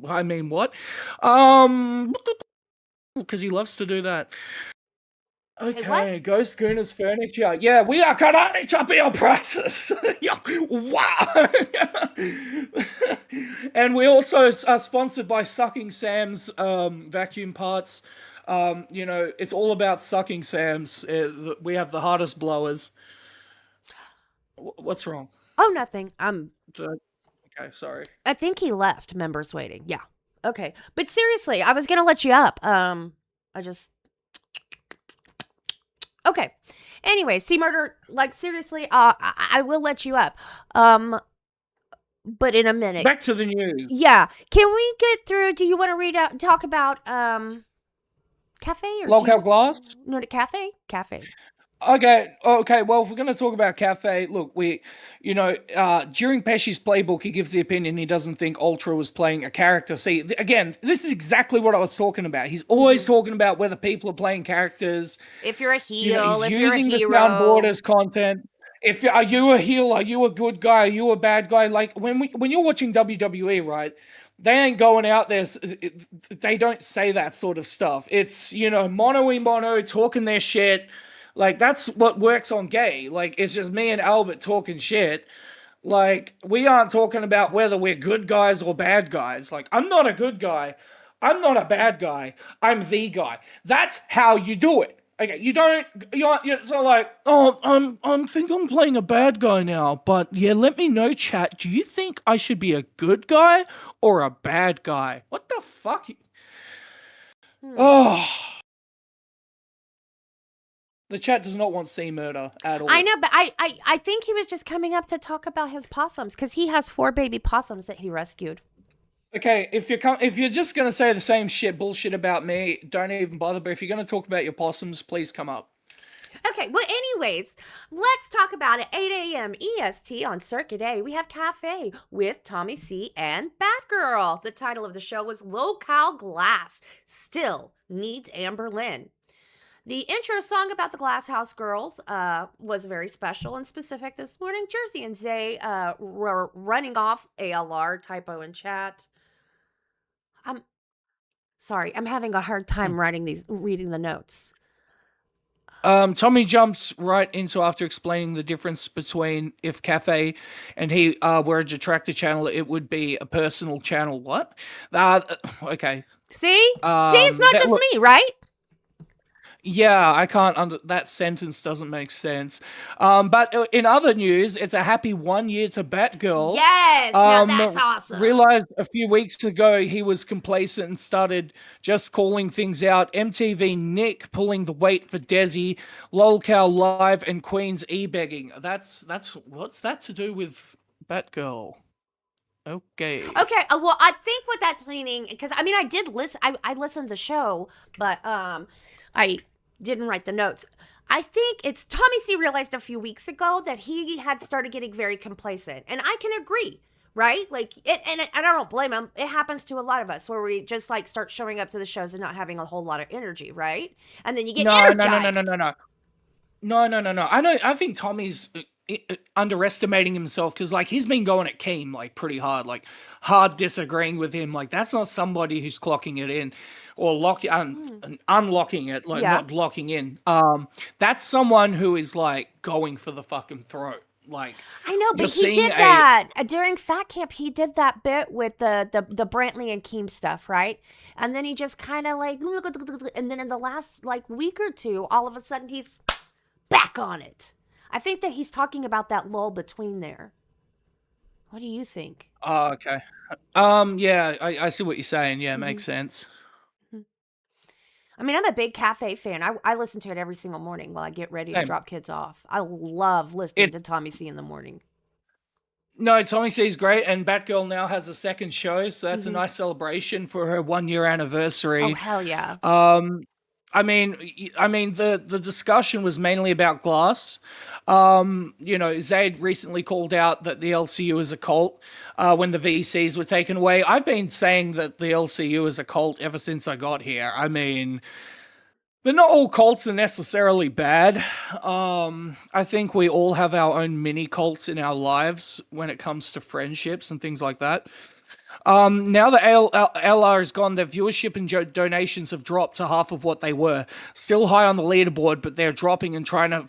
I mean, what? Because he loves to do that. Okay, go Schooner's Furniture. Yeah, we are karate chopping your prices. Wow. And we also are sponsored by Sucking Sam's vacuum parts. It's all about Sucking Sam's. We have the hardest blowers. What's wrong? Oh, nothing. Okay, sorry. I think he left. Members waiting. Yeah. Okay. But seriously, I was gonna let you up. Okay. Anyway, See Murder. Like seriously, I will let you up. But in a minute. Back to the news. Yeah. Can we get through? Do you want to talk about cafe or Lolcow glass? No, the cafe. Okay. Well, if we're going to talk about cafe, look, during Pesci's playbook, he gives the opinion he doesn't think Ultra was playing a character. See, again, this is exactly what I was talking about. He's always talking about whether people are playing characters. If you're a heel, he's if using you're a hero. the Town Borders content. Are you a heel? Are you a good guy? Are you a bad guy? Like when you're watching WWE, right? They ain't going out there. They don't say that sort of stuff. It's mono talking their shit. Like, that's what works on gay. Like, it's just me and Albert talking shit. Like, we aren't talking about whether we're good guys or bad guys. Like, I'm not a good guy. I'm not a bad guy. I'm the guy. That's how you do it. Okay, you're so like, I think I'm playing a bad guy now. But yeah, let me know, chat. Do you think I should be a good guy or a bad guy? What the fuck? Oh. The chat does not want C Murder at all. I know, but I think he was just coming up to talk about his possums because he has 4 baby possums that he rescued. Okay, if you're just gonna say the same bullshit about me, don't even bother. But if you're gonna talk about your possums, please come up. Okay, well, anyways, let's talk about it. 8 a.m. EST on Circuit A. We have Cafe with Tommy C and Batgirl. The title of the show was Lolcow Glass. Still needs Amber Lynn. The intro song about the Glass House Girls was very special and specific this morning. Jersey and Zay were running off ALR, typo in chat. Sorry, I'm having a hard time reading the notes. Tommy jumps right into after explaining the difference between if Cafe and he were a detractor channel, it would be a personal channel. What? Okay. See, it's not just me, right? Yeah, I can't. That sentence doesn't make sense. But in other news, it's a happy 1 year to Batgirl. Yes, now that's awesome. Realized a few weeks ago he was complacent and started just calling things out. MTV Nick pulling the weight for Desi, Lolcow Live, and Queen's e-begging. That's what's that to do with Batgirl? Okay. Well, I think what that's meaning, because I mean, I did listen. I listened to the show, but I didn't write the notes. I think it's Tommy C realized a few weeks ago that he had started getting very complacent, and I can agree, right? Like, and I don't blame him. It happens to a lot of us where we just like start showing up to the shows and not having a whole lot of energy, right? And then you get energized. No. I think Tommy's underestimating himself because like he's been going at Keem like pretty hard, like hard disagreeing with him. Like that's not somebody who's clocking it in or unlocking it, like not locking in. That's someone who is like going for the fucking throat. Like I know, but he did that during Fat Camp. He did that bit with the Brantley and Keem stuff, right? And then he just kind of like, and then in the last like week or two, all of a sudden he's back on it. I think that he's talking about that lull between there. What do you think? Oh, okay. Yeah, I see what you're saying. Yeah, makes sense. I mean, I'm a big Cafe fan. I listen to it every single morning while I get ready to Same. drop kids off. I love listening It to Tommy C in the morning. No, Tommy C's great, and Batgirl now has a second show, so that's a Mhm. nice celebration for her 1 year Oh, anniversary. hell yeah. The discussion was mainly about Glass. Zayd recently called out that the LCU is a cult when the VCs were taken away. I've been saying that the LCU is a cult ever since I got here. I mean, but not all cults are necessarily bad. I think we all have our own mini cults in our lives when it comes to friendships and things like that. Now that LR is gone, their viewership and donations have dropped to half of what they were. Still high on the leaderboard, but they're dropping and trying to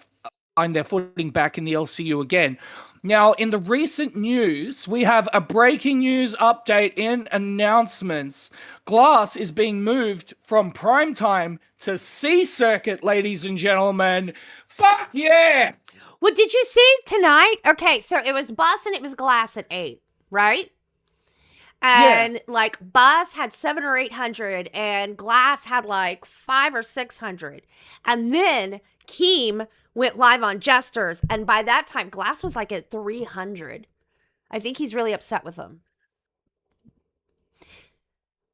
find their footing back in the LCU again. Now, in the recent news, we have a breaking news update in announcements. Glass is being moved from primetime to C circuit, ladies and gentlemen. Fuck yeah! Well, did you see tonight? Okay, so it was Bus and it was Glass at 8, right? And like Bus had 700 or 800 and Glass had like 500 or 600. And then Keem went live on Jesters, and by that time Glass was like at 300. I think he's really upset with them.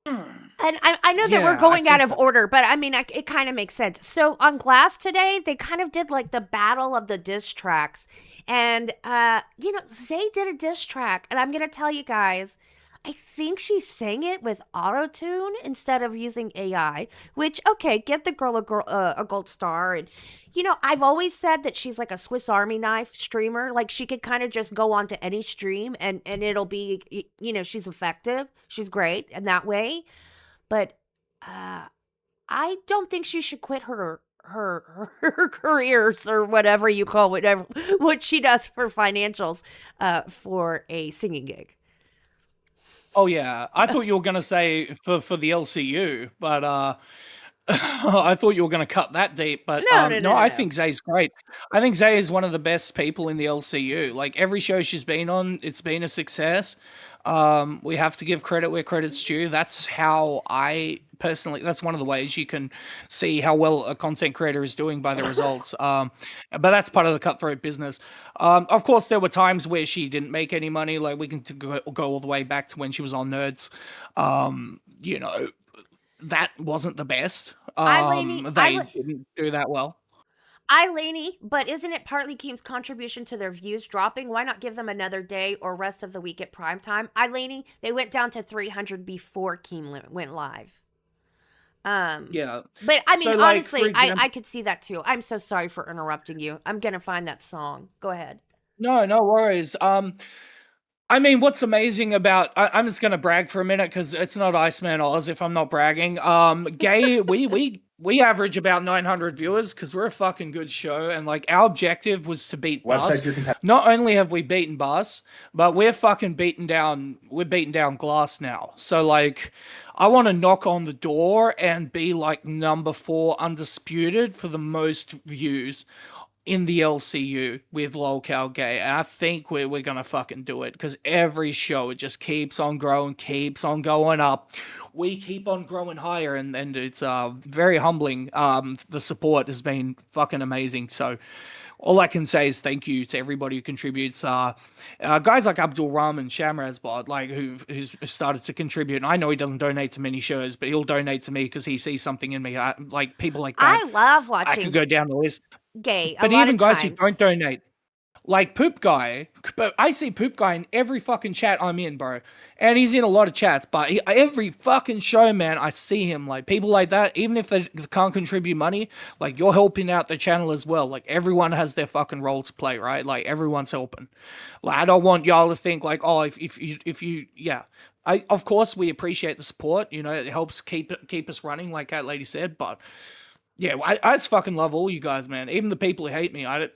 And I know that we're going out of order, but I mean, it kind of makes sense. So on Glass today, they kind of did like the battle of the diss tracks. And, Zay did a diss track. And I'm going to tell you guys, I think she sang it with auto-tune instead of using AI, which, okay, give the girl a gold star. And, I've always said that she's like a Swiss Army knife streamer. Like, she could kind of just go onto any stream and it'll be, she's effective. She's great in that way. But I don't think she should quit her careers or whatever you call what she does for financials for a singing gig. Oh yeah, I thought you were gonna say for the LCU, but I thought you were gonna cut that deep. But No. I think Zay's great. I think Zay is one of the best people in the LCU. Like every show she's been on, it's been a success. We have to give credit where credit's due. That's how I personally. That's one of the ways you can see how well a content creator is doing by the results. But that's part of the cutthroat business. Of course, there were times where she didn't make any money. Like we can go all the way back to when she was on Nerds. That wasn't the best. They didn't do that well. Laney, but isn't it partly Keem's contribution to their views dropping? Why not give them another day or rest of the week at prime time? Laney, they went down to 300 before Keem went live. Yeah. But I mean, So, like, honestly, for example- I could see that too. I'm so sorry for interrupting you. I'm going to find that song. Go ahead. No worries. I mean, what's amazing about I'm just gonna brag for a minute because it's not Iceman Oz if I'm not bragging. Gay, we average about 900 viewers because we're a fucking good show, and like our objective was to beat Bus. Not only have we beaten Bus, but we're beating down Glass now. So like, I want to knock on the door and be like number 4 undisputed for the most views in the LCU with Lolcow Gay. And I think we're gonna fucking do it because every show it just keeps on growing, keeps on going up. We keep on growing higher, and it's very humbling. The support has been fucking amazing. So all I can say is thank you to everybody who contributes. Guys like Abdul Rahman Shamrazbot, like who's started to contribute. And I know he doesn't donate to many shows, but he'll donate to me because he sees something in me. Like people like that. I love watching I could go down the list. Gay. But a lot even of guys times. who don't donate, like Poop Guy, but I see Poop Guy in every fucking chat I'm in, bro. And he's in a lot of chats, but every fucking show, man, I see him. Like, people like that, even if they can't contribute money, like, you're helping out the channel as well. Like, everyone has their fucking role to play, right? Like, everyone's helping. Like, I don't want y'all to think, like, oh, if you, yeah. Of course, we appreciate the support. You know, it helps keep us running, like Cat Lady said, but yeah, I just fucking love all you guys, man. Even the people who hate me, I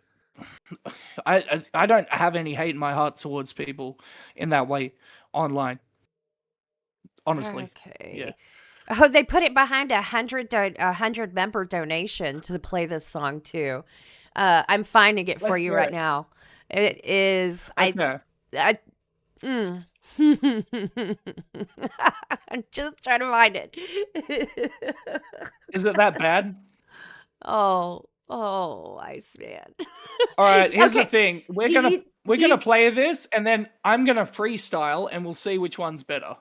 don't have any hate in my heart towards people in that way online. Honestly, Okay. yeah. Oh, they put it behind a 100 member donation to play this song too. I'm finding it for Let's you hear right it. now. It is Okay. I'm just trying to find it. Is it that bad? Oh, Iceman. All right, here's the Okay, thing. We're do gonna you- we're do gonna you- play this, and then I'm gonna freestyle, and we'll see which one's better.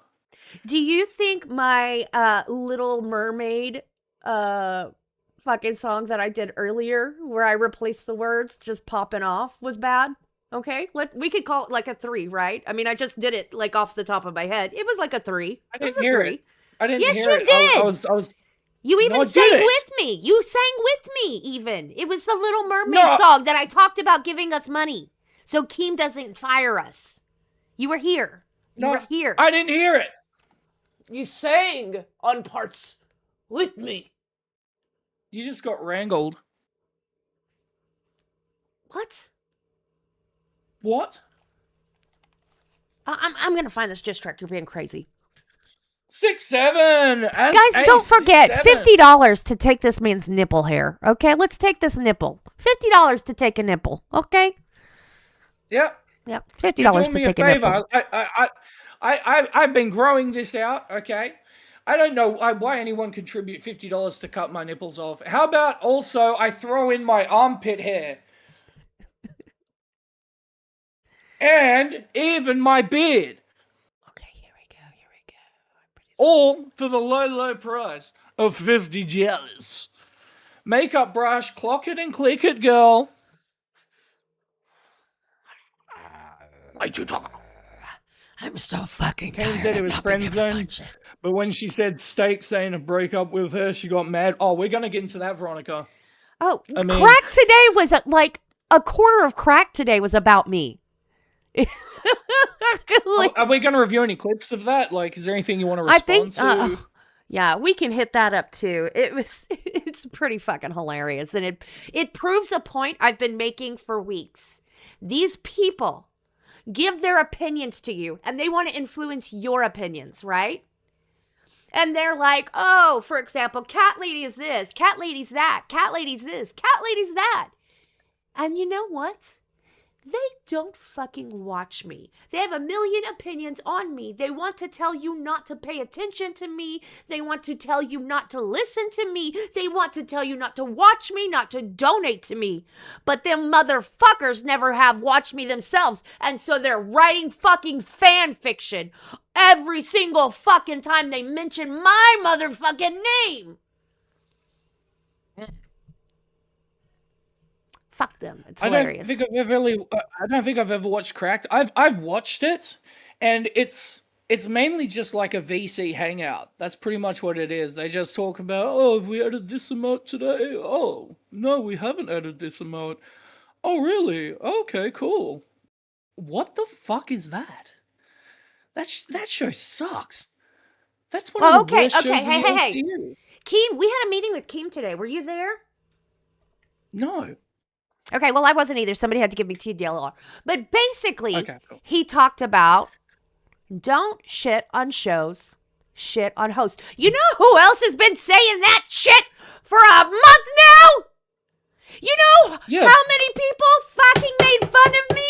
Do you think my Little Mermaid fucking song that I did earlier where I replaced the words just popping off was bad? Okay, we could call it like a 3, right? I mean, I just did it like off the top of my head. It was like a 3. I It was didn't a hear 3. it. I didn't Yes, hear you it. did. I was. You even No, I sang didn't. with me. You sang with me even. It was the Little Mermaid No. song that I talked about giving us money so Keem doesn't fire us. You were here. You were here. I didn't hear it. You sang on parts with me. You just got wrangled. What? What? I'm gonna find this diss track. You're being crazy. 6-7. Guys, don't forget $50 to take this man's nipple hair. Okay, let's take this nipple. $50 to take a nipple. Okay. Yep. Yep. You're $50 doing to me a take a favor. nipple. I've been growing this out. Okay. I don't know why anyone contribute $50 to cut my nipples off. How about also I throw in my armpit hair? And even my beard. Okay, here we go. All for the low price of $50. Makeup brush, clock it and click it, girl. I'm so fucking Kane tired said it of was not friend being able to zone. find shit. But when she said steak saying to break up with her, she got mad. Oh, we're gonna get into that, Veronica. Oh, I mean- crack today was like a quarter of crack today was about me. Like, Are we gonna review any clips of that? Like, is there anything you want to I respond think, to? yeah, we can hit that up too. It's pretty fucking hilarious, and it proves a point I've been making for weeks. These people give their opinions to you, and they want to influence your opinions, right? And they're like, oh, for example, cat lady is this, cat lady's that, cat lady's this, cat lady's that. And you know what? They don't fucking watch me. They have a million opinions on me. They want to tell you not to pay attention to me. They want to tell you not to listen to me. They want to tell you not to watch me, not to donate to me. But them motherfuckers never have watched me themselves. And so they're writing fucking fan fiction every single fucking time they mention my motherfucking name. Fuck them. It's hilarious. I don't think I've ever watched Cracked. I've watched it, and it's mainly just like a VC hangout. That's pretty much what it is. They just talk about, oh, have we added this emote today? Oh, no, we haven't added this emote. Oh, really? Okay, cool. What the fuck is that? That show sucks. That's one of the worst shows in the LCU. Keem, we had a meeting with Keem today. Were you there? No. Okay, well, I wasn't either. Somebody had to give me TDLR. But basically, Okay, cool. he talked about don't shit on shows, shit on hosts. You know who else has been saying that shit for a month now? You know how many people fucking made fun of me?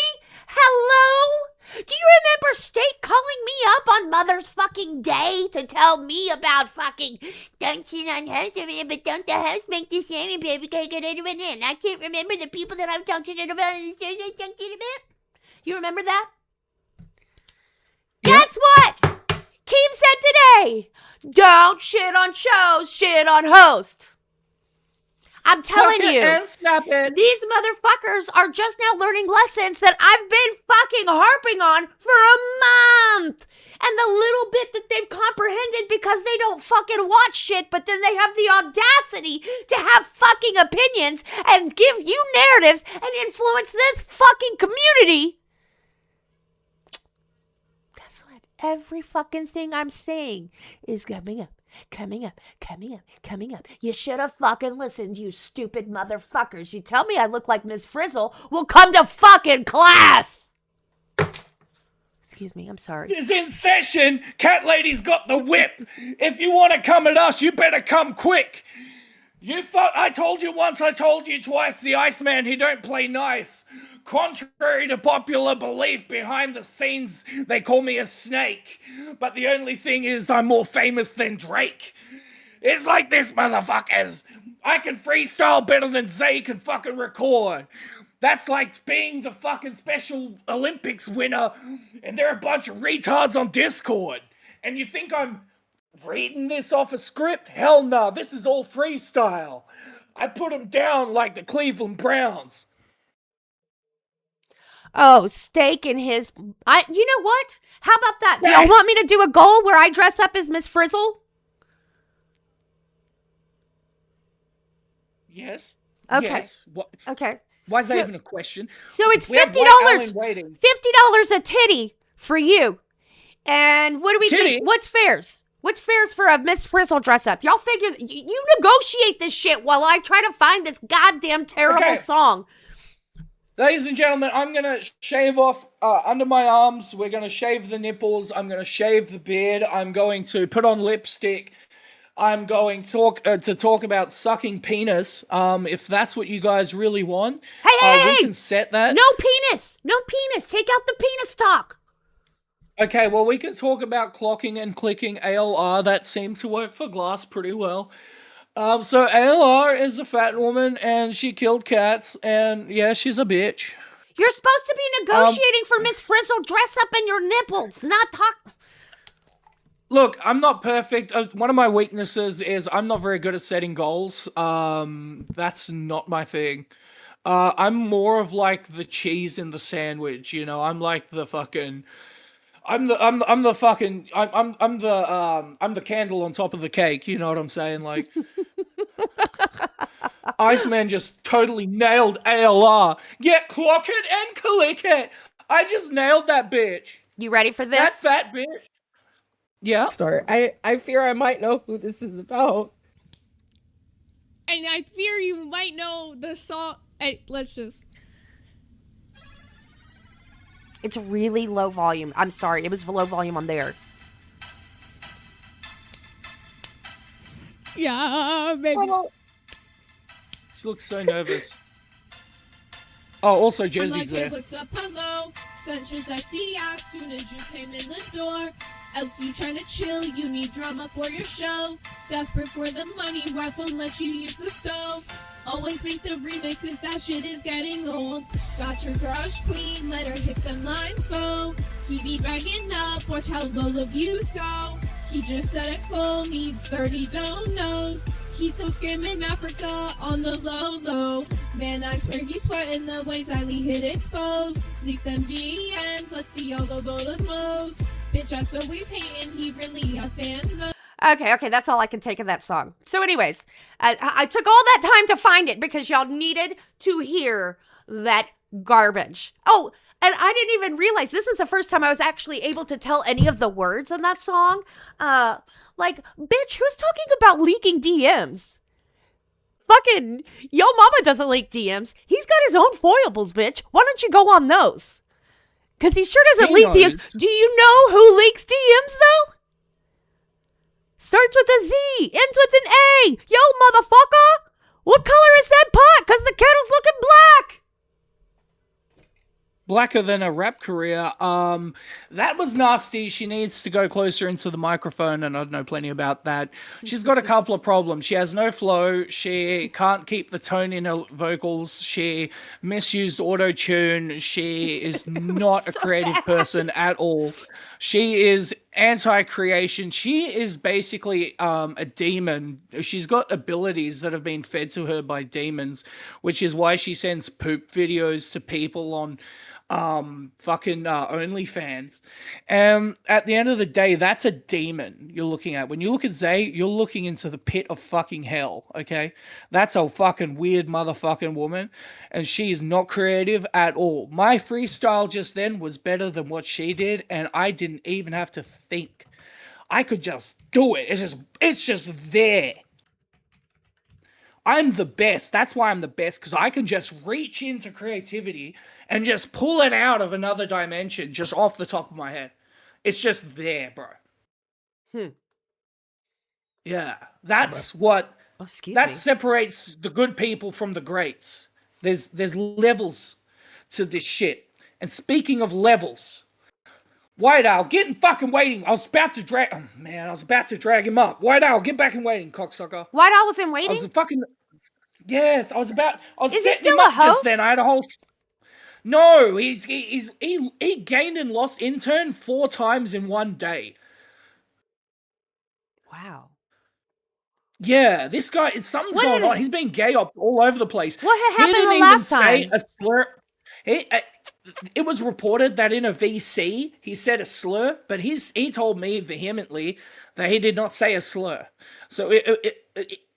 Hello? Do you remember State calling me up on Mother's fucking Day to tell me about fucking don't shit on host, but don't the host make the same baby gotta get it in? I can't remember the people that I've talked to about. You remember that? Yeah. Guess what? Keem said today, don't shit on shows, shit on host. I'm telling Fuck it you. and snap it. These motherfuckers are just now learning lessons that I've been fucking harping on for a month. And the little bit that they've comprehended because they don't fucking watch shit, but then they have the audacity to have fucking opinions and give you narratives and influence this fucking community. Guess what? Every fucking thing I'm saying is coming up. Coming up. You should have fucking listened, you stupid motherfuckers. You tell me I look like Miss Frizzle. Well, come to fucking class. Excuse me, I'm sorry. Is in session. Cat Lady's got the whip. If you want to come at us, you better come quick. I told you once, I told you twice. The IceMan, he don't play nice. Contrary to popular belief, behind the scenes, they call me a snake. But the only thing is, I'm more famous than Drake. It's like this, motherfuckers. I can freestyle better than Zay can fucking record. That's like being the fucking Special Olympics winner, and there are a bunch of retards on Discord. And you think I'm reading this off a script? Hell no, this is all freestyle. I put them down like the Cleveland Browns. Oh, steak in his. You know what? How about that? Do Hey. y'all want me to do a goal where I dress up as Miss Frizzle? Yes. Okay. Yes. What? Okay. Why is that So- even a question? So it's We have $50. White Allen waiting. $50 a titty for you. And what do we Titty? think? What's fares? What's fares for a Miss Frizzle dress up? Y'all figure you negotiate this shit while I try to find this goddamn terrible Okay. song. Ladies and gentlemen, I'm gonna shave off under my arms. We're gonna shave the nipples. I'm gonna shave the beard. I'm going to put on lipstick. I'm going to talk about sucking penis. If that's what you guys really want, Hey, we hey! can set that. No penis. No penis. Take out the penis talk. Okay, well, we can talk about clocking and clicking ALR. That seemed to work for Glass pretty well. So ALR is a fat woman, and she killed cats, and yeah, she's a bitch. You're supposed to be negotiating for Miss Frizzle dress up in your nipples, not talk. Look, I'm not perfect. One of my weaknesses is I'm not very good at setting goals. That's not my thing. I'm more of like the cheese in the sandwich, you know. I'm like the fucking. I'm the candle on top of the cake. You know what I'm saying? Like, IceMan just totally nailed ALR. Yeah, clock it and click it. I just nailed that bitch. You ready for That this? fat bitch. Yeah. Start. I fear I might know who this is about. And I fear you might know the song. Hey, let's just. It's really low volume. I'm sorry. It was low volume on there. Yeah, baby. She looks so nervous. Oh, also I'm Jezzy's like, hey, there. what's up, hello? Central's SDI soon as you came in the door. LCU trying to chill, you need drama for your show. Desperate for the money, wife won't let you use the stove. Always make the remixes, that shit is getting old. Got your crush queen, let her hit them lines go. He be bagging up, watch how low the views go. He just set a goal, needs 30 donos. He's still scamming Africa on the low. Man, I swear he's sweating the ways I hit exposed. Leak them DMs, let's see all the most. Bitch, I'm always hating, he really a fan though. Okay, that's all I can take of that song. So anyways, I took all that time to find it because y'all needed to hear that garbage. Oh, and I didn't even realize this is the first time I was actually able to tell any of the words in that song. Like, bitch, who's talking about leaking DMs? Fucking, yo mama doesn't leak DMs. He's got his own foibles, bitch. Why don't you go on those? Because he sure doesn't He leak knows. DMs. Do you know who leaks DMs, though? Starts with a Z, ends with an A. Yo, motherfucker! What color is that pot? Because the kettle's looking black. Blacker than a rap career. That was nasty. She needs to go closer into the microphone, and I know plenty about that. She's got a couple of problems. She has no flow. She can't keep the tone in her vocals. She misused auto-tune. She is not a creative person at all. She is anti-creation. She is basically a demon. She's got abilities that have been fed to her by demons, which is why she sends poop videos to people on fucking OnlyFans. And at the end of the day, that's a demon you're looking at. When you look at Zay, you're looking into the pit of fucking hell, okay? That's a fucking weird motherfucking woman, and she is not creative at all. My freestyle just then was better than what she did, and I didn't even have to think. I could just do it. It's just there. I'm the best. That's why I'm the best, because I can just reach into creativity and just pull it out of another dimension just off the top of my head. It's just there, bro. Yeah. That's what Oh, excuse that me. separates the good people from the greats. There's levels. to this shit. And speaking of levels, White Owl, get in fucking waiting. I was about to drag him up. White Owl, get back in waiting, cocksucker. White Owl was in I waiting? was fucking Yes, I was Is he setting still him a up just then. host? I had a whole No, he gained and lost intern 4 times in one day. Wow. Yeah, this guy, something's What going did on. it- He's been gay up all over the place. What had He happened didn't the even last say time? a slur. It was reported that in a VC he said a slur, but he told me vehemently that he did not say a slur. So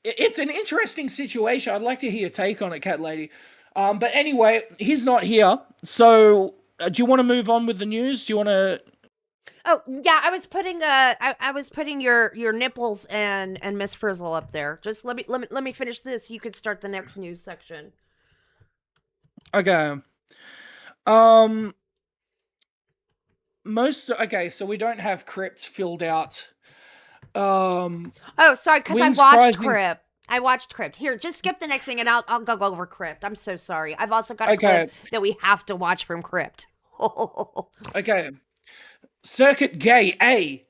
it's an interesting situation. I'd like to hear your take on it, Cat Lady. But anyway, he's not here. So do you want to move on with the news? Do you want to? Oh yeah, I was putting your nipples and Miss Frizzle up there. Just let me finish this. You could start the next news section. Okay. So we don't have crypt filled out. Oh, sorry, because I Wings watched Rising- Crypt. I watched Crypt. Here, just skip the next thing, and I'll go over Crypt. I'm so sorry. I've also got a Okay. clip that we have to watch from Crypt. Okay. Circuit Gay A.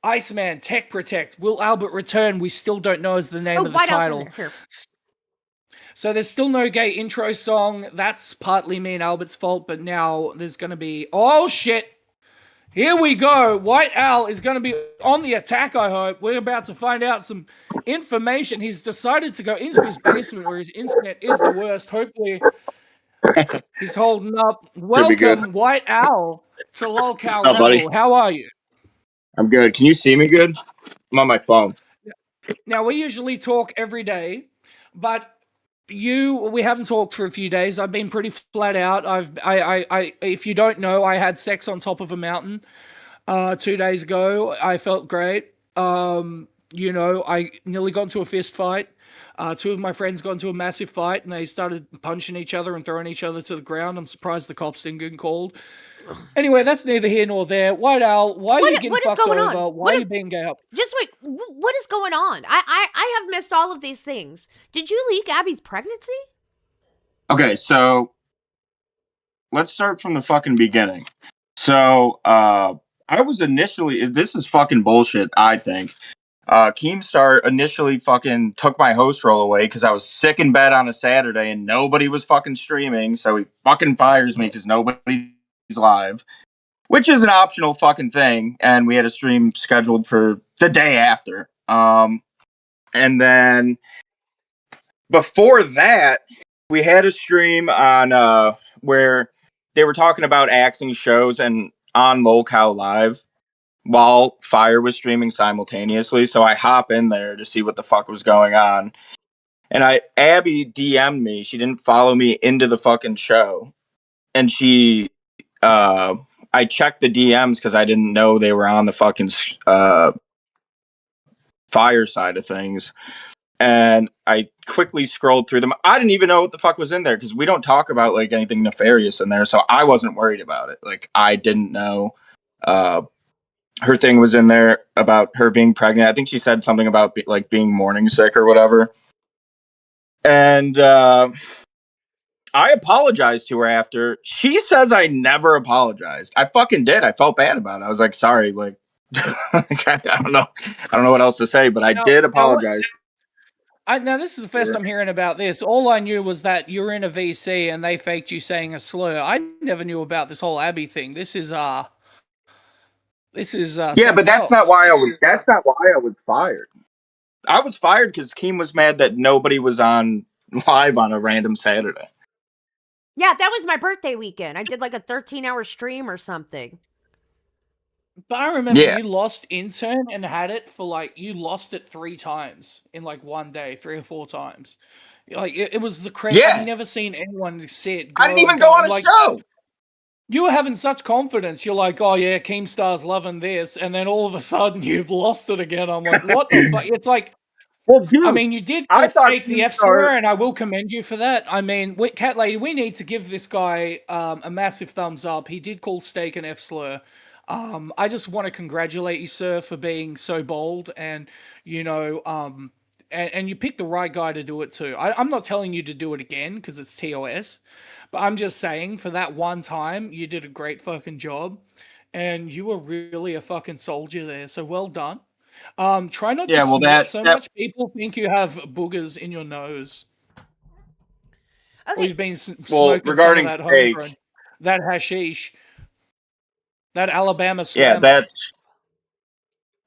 IceMan Tech Protect. Will Albert return? We still don't know is the name of the White Owl's in title. there. Here. So there's still no gay intro song. That's partly me and Albert's fault, but now there's going to be... Oh, shit. Here we go. White Owl is going to be on the attack, I hope. We're about to find out some information. He's decided to go into his basement where his internet is the worst. Hopefully he's holding up. Welcome, White Owl, to Lolcow Oh, buddy. Rebel. How are you? I'm good. Can you see me good? I'm on my phone. Now, we usually talk every day, but we haven't talked for a few days. I've been pretty flat out. If you don't know, I had sex on top of a mountain 2 days ago. I felt great. I nearly got into a fist fight. 2 of my friends got into a massive fight, and they started punching each other and throwing each other to the ground. I'm surprised the cops didn't get called. Anyway, that's neither here nor there. White Owl, why are you getting what is fucked going over? on? Why are you being gay up? Just wait. What is going on? I have missed all of these things. Did you leak Abby's pregnancy? Okay, so let's start from the fucking beginning. So, I was initially, this is fucking bullshit, I think. Keemstar initially fucking took my host role away because I was sick in bed on a Saturday and nobody was fucking streaming, so he fucking fires me because nobody's live, which is an optional fucking thing, and we had a stream scheduled for the day after. And then before that, we had a stream on where they were talking about axing shows and on Lolcow Live while Fire was streaming simultaneously. So I hop in there to see what the fuck was going on. And Abby DM'd me. She didn't follow me into the fucking show. And I checked the DMs because I didn't know they were on the fucking Fire side of things. And I quickly scrolled through them. I didn't even know what the fuck was in there because we don't talk about like anything nefarious in there. So I wasn't worried about it. Like I didn't know her thing was in there about her being pregnant. I think she said something about being morning sick or whatever. And I apologized to her after. She says I never apologized. I fucking did. I felt bad about it. I was like, sorry. Like, I don't know. I don't know what else to say, but I did apologize. Now, this is the first I'm hearing about this. All I knew was that you're in a VC and they faked you saying a slur. I never knew about this whole Abby thing. This is yeah, but that's not why I was. That's not why I was fired. I was fired because Keem was mad that nobody was on live on a random Saturday. Yeah, that was my birthday weekend. I did like a 13-hour stream or something. But I remember you lost intern and had it for you lost it 3 times in one day, 3 or 4 times. Like it was the crazy. Yeah. I've never seen anyone sit. I didn't even go on a show. You were having such confidence. You're like, oh yeah, Keemstar's loving this, and then all of a sudden you've lost it again. I'm like, what the fuck? It's like, well, dude, I mean, you did take the F slur, and I will commend you for that. I mean, Cat Lady, we need to give this guy a massive thumbs up. He did call steak an F slur. I just want to congratulate you, sir, for being so bold and, and you picked the right guy to do it too. I'm not telling you to do it again because it's TOS, but I'm just saying for that one time you did a great fucking job, and you were really a fucking soldier there. So well done. Try not to Yeah, well, snort so that much. People think you have boogers in your nose, or Okay. you've been well smoking some of regarding that steak. homegrown, that hashish, that Alabama Yeah, Slim, that's.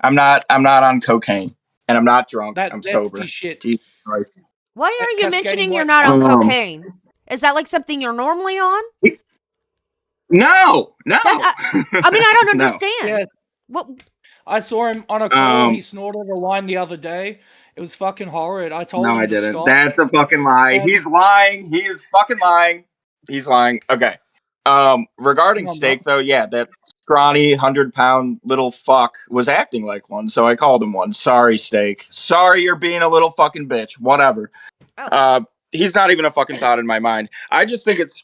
I'm not on cocaine, and I'm not drunk. that I'm zesty sober. shit, Jesus Christ. Why that are you cascading mentioning you're white. not on Um, cocaine? Is that like something you're normally on? no, no, That I mean, I don't no. understand. Yeah, What? I saw him on a call. He Um, snorted a line the other day. It was fucking horrid. I told no, I him to didn't. stop. That's a fucking lie. And He's lying. He is fucking lying. He's lying. Okay. Regarding no, I'm not. steak, though, yeah, that scrawny 100-pound little fuck was acting like one, so I called him one. Sorry, steak. Sorry, you're being a little fucking bitch. Whatever. Oh. He's not even a fucking thought in my mind. I just think it's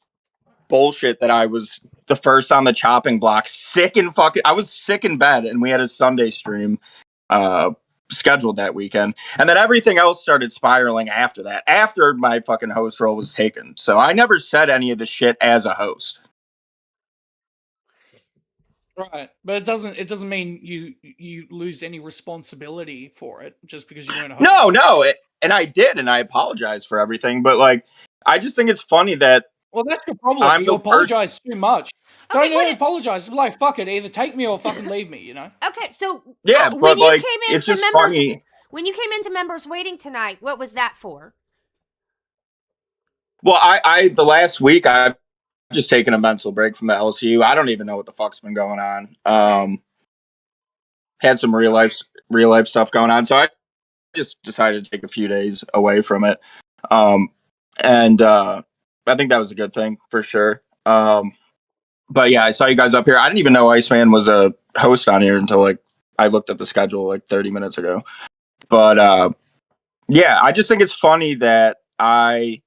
bullshit that I was the first on the chopping block. I was sick in bed, and we had a Sunday stream uh scheduled that weekend, and then everything else started spiraling after that, after my fucking host role was taken. So I never said any of the shit as a host. Right, but it doesn't mean you lose any responsibility for it just because you weren't a host. No, and I did, and I apologize for everything, but like I just think it's funny that Well, that's your problem. I'm You the person. apologize too much. Okay, Don't apologize. Like, fuck it. Either take me or fucking leave me. You know. Okay, so Yeah, when but you like came it's into just members, funny. when you came into members waiting tonight, what was that for? Well, I the last week I've just taken a mental break from the LCU. I don't even know what the fuck's been going on. Okay. Had some real life stuff going on, so I just decided to take a few days away from it. And I think that was a good thing for sure. But yeah, I saw you guys up here. I didn't even know IceMan was a host on here until like I looked at the schedule like 30 minutes ago. But yeah, I just think it's funny that I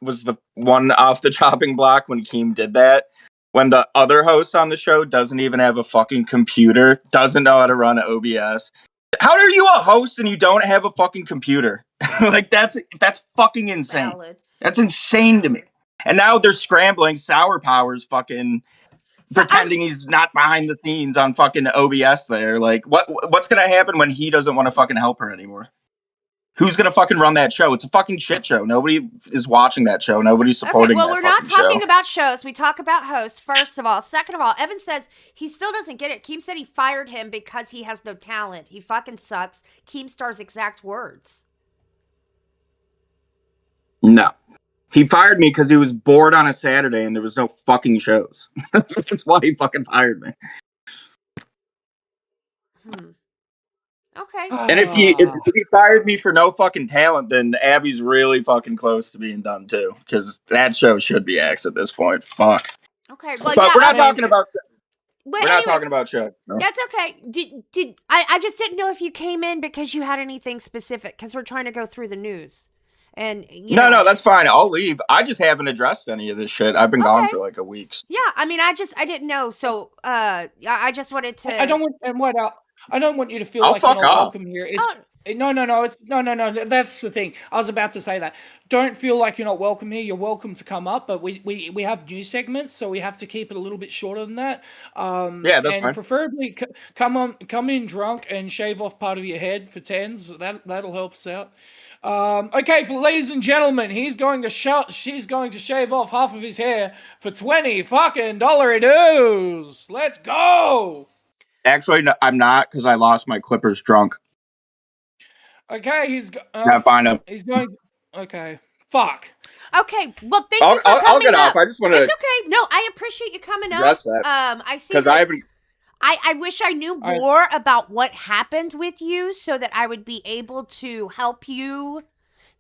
was the one off the chopping block when Keem did that. When the other host on the show doesn't even have a fucking computer, doesn't know how to run OBS. How are you a host and you don't have a fucking computer? Like that's fucking insane. Valid. That's insane to me. And now they're scrambling. Sour Powers fucking So pretending he's not behind the scenes on fucking OBS there. Like what's gonna happen when he doesn't want to fucking help her anymore? Who's gonna fucking run that show? It's a fucking shit show. Nobody is watching that show. Nobody's Okay, supporting well, that we're not fucking talking show. about shows. We talk about hosts, first of all. Second of all, Evan says he still doesn't get it. Keem said he fired him because he has no talent. He fucking sucks. Keemstar's exact words. No. He fired me because he was bored on a Saturday and there was no fucking shows. That's why he fucking fired me. Okay. And if he fired me for no fucking talent, then Abby's really fucking close to being done too. Because that show should be axed at this point. Fuck. Okay. Well, But yeah. we're not talking about. But We're not anyways, talking about show. No. That's okay. I just didn't know if you came in because you had anything specific because we're trying to go through the news. And No, that's fine. I'll leave. I just haven't addressed any of this shit. I've been gone for like a week. Yeah, I mean, I didn't know, so I just wanted to. I don't want and what out. I don't want you to feel I'll like you're fuck not off. welcome here. It's no. It's no. That's the thing. I was about to say that. Don't feel like you're not welcome here. You're welcome to come up, but we have news segments, so we have to keep it a little bit shorter than that. Yeah, that's and fine. preferably come in drunk and shave off part of your head for tens. That'll help us out. Okay, for ladies and gentlemen, she's going to shave off half of his hair for $20 fucking dues. Let's go. Actually, no, I'm not because I lost my clippers drunk. Okay, he's going. Okay, fuck. Okay, well, thank you for coming I'll get up. off. I just want to. It's okay. No, I appreciate you coming up. Address that. I see. Because I haven't. I wish I knew more about what happened with you so that I would be able to help you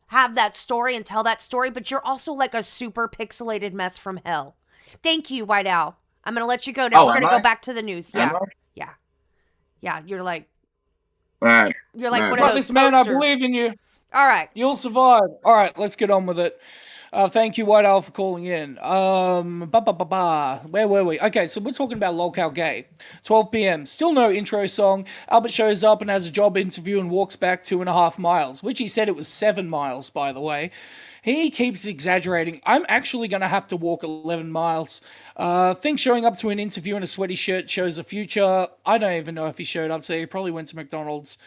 have that story and tell that story. But you're also like a super pixelated mess from hell. Thank you, White Owl. I'm gonna let you go now. We're gonna go back to the news. Yeah. You're like. All right. You're like one of Right, those listen, man, I posters. believe in you. All right. You'll survive. All right, let's get on with it. Thank you, White Owl, for calling in. Where were we? Okay, so we're talking about Lolcow Gay. 12 p.m. Still no intro song. Albert shows up and has a job interview and walks back 2.5 miles, which he said it was 7 miles, by the way. He keeps exaggerating. I'm actually going to have to walk 11 miles. Think showing up to an interview in a sweaty shirt shows a future. I don't even know if he showed up today. He probably went to McDonald's.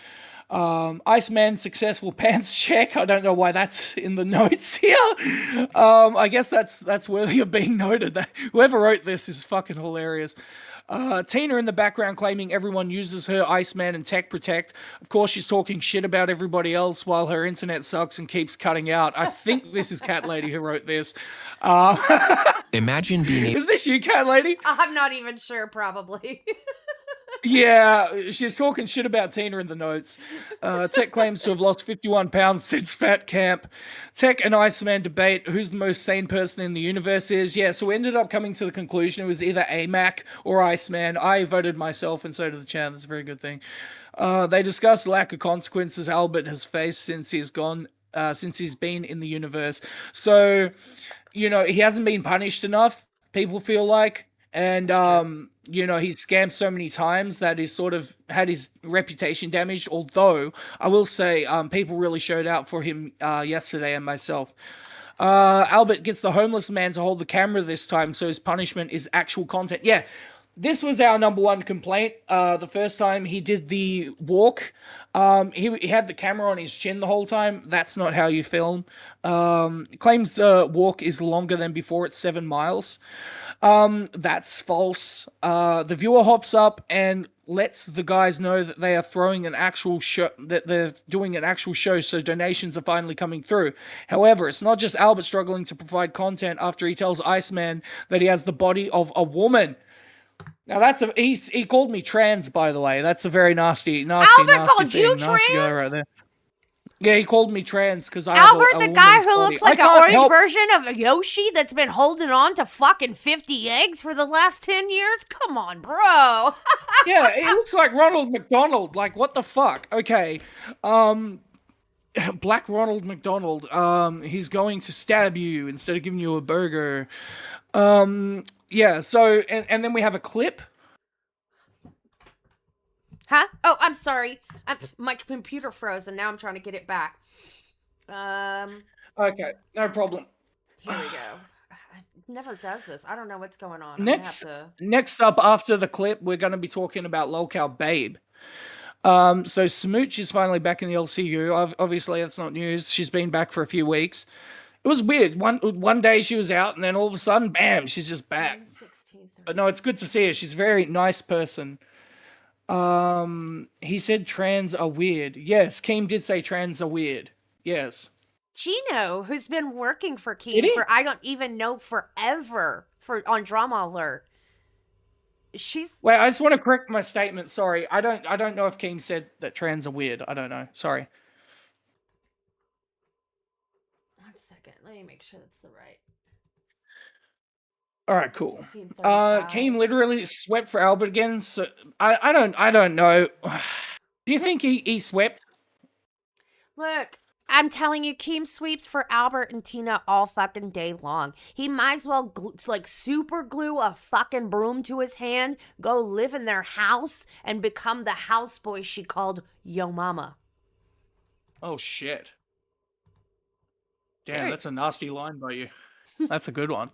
IceMan successful pants check. I don't know why that's in the notes here. I guess that's worthy of being noted. That whoever wrote this is fucking hilarious. Tina in the background claiming everyone uses her IceMan and Tech Protect. Of course, she's talking shit about everybody else while her internet sucks and keeps cutting out. I think this is Cat Lady who wrote this. Imagine being Is this you, Cat Lady? I'm not even sure, probably. Yeah, she's talking shit about Tina in the notes. Tech claims to have lost 51 pounds since Fat Camp. Tech and Iceman debate who's the most sane person in the universe is. Yeah, so we ended up coming to the conclusion it was either AMAC or Iceman. I voted myself, and so did the chat. That's a very good thing. They discussed lack of consequences Albert has faced since he's been in the universe. So, he hasn't been punished enough, people feel like. And, he's scammed so many times that he's sort of had his reputation damaged. Although, I will say, people really showed out for him yesterday and myself. Albert gets the homeless man to hold the camera this time, so his punishment is actual content. Yeah, this was our number one complaint. The first time he did the walk, he had the camera on his chin the whole time. That's not how you film. Claims the walk is longer than before. It's 7 miles. That's false. The viewer hops up and lets the guys know that they are throwing an actual show, that they're doing an actual show, so donations are finally coming through. However, it's not just Albert struggling to provide content after he tells Iceman that he has the body of a woman. Now he called me trans, by the way. That's a very nasty Albert called thing. you Nasty guy trans? right there. Yeah, he called me trans because I Albert, have a the guy woman's who body. looks like I an can't orange help- version of a Yoshi that's been holding on to fucking 50 eggs for the last 10 years? Come on, bro. Yeah, he looks like Ronald McDonald. Like, what the fuck? Okay. Black Ronald McDonald. He's going to stab you instead of giving you a burger. Yeah, so, and then we have a clip. Huh? Oh, I'm sorry. My computer froze and now I'm trying to get it back. Okay, no problem. Here we go. It never does this. I don't know what's going on. Next I'm gonna have to... Next up, after the clip, we're going to be talking about Lolcow Babe. So Smooch is finally back in the LCU. Obviously, that's not news. She's been back for a few weeks. It was weird. One day she was out, and then all of a sudden, bam, she's just back. But no, it's good to see her. She's a very nice person. He said trans are weird. Yes, Keem did say trans are weird. Yes. Chino, who's been working for Did Keem he? for I don't even know forever on Drama Alert. Wait, I just want to correct my statement. Sorry, I don't know if Keem said that trans are weird. I don't know. Sorry. 1 second. Let me make sure that's the right. All right, cool. 1635. Keem literally swept for Albert again. So I don't know. Do you think he swept? Look, I'm telling you, Keem sweeps for Albert and Tina all fucking day long. He might as well super glue a fucking broom to his hand, go live in their house, and become the houseboy she called Yo Mama. Oh shit! Damn, Serious. that's a nasty line by you. That's a good one.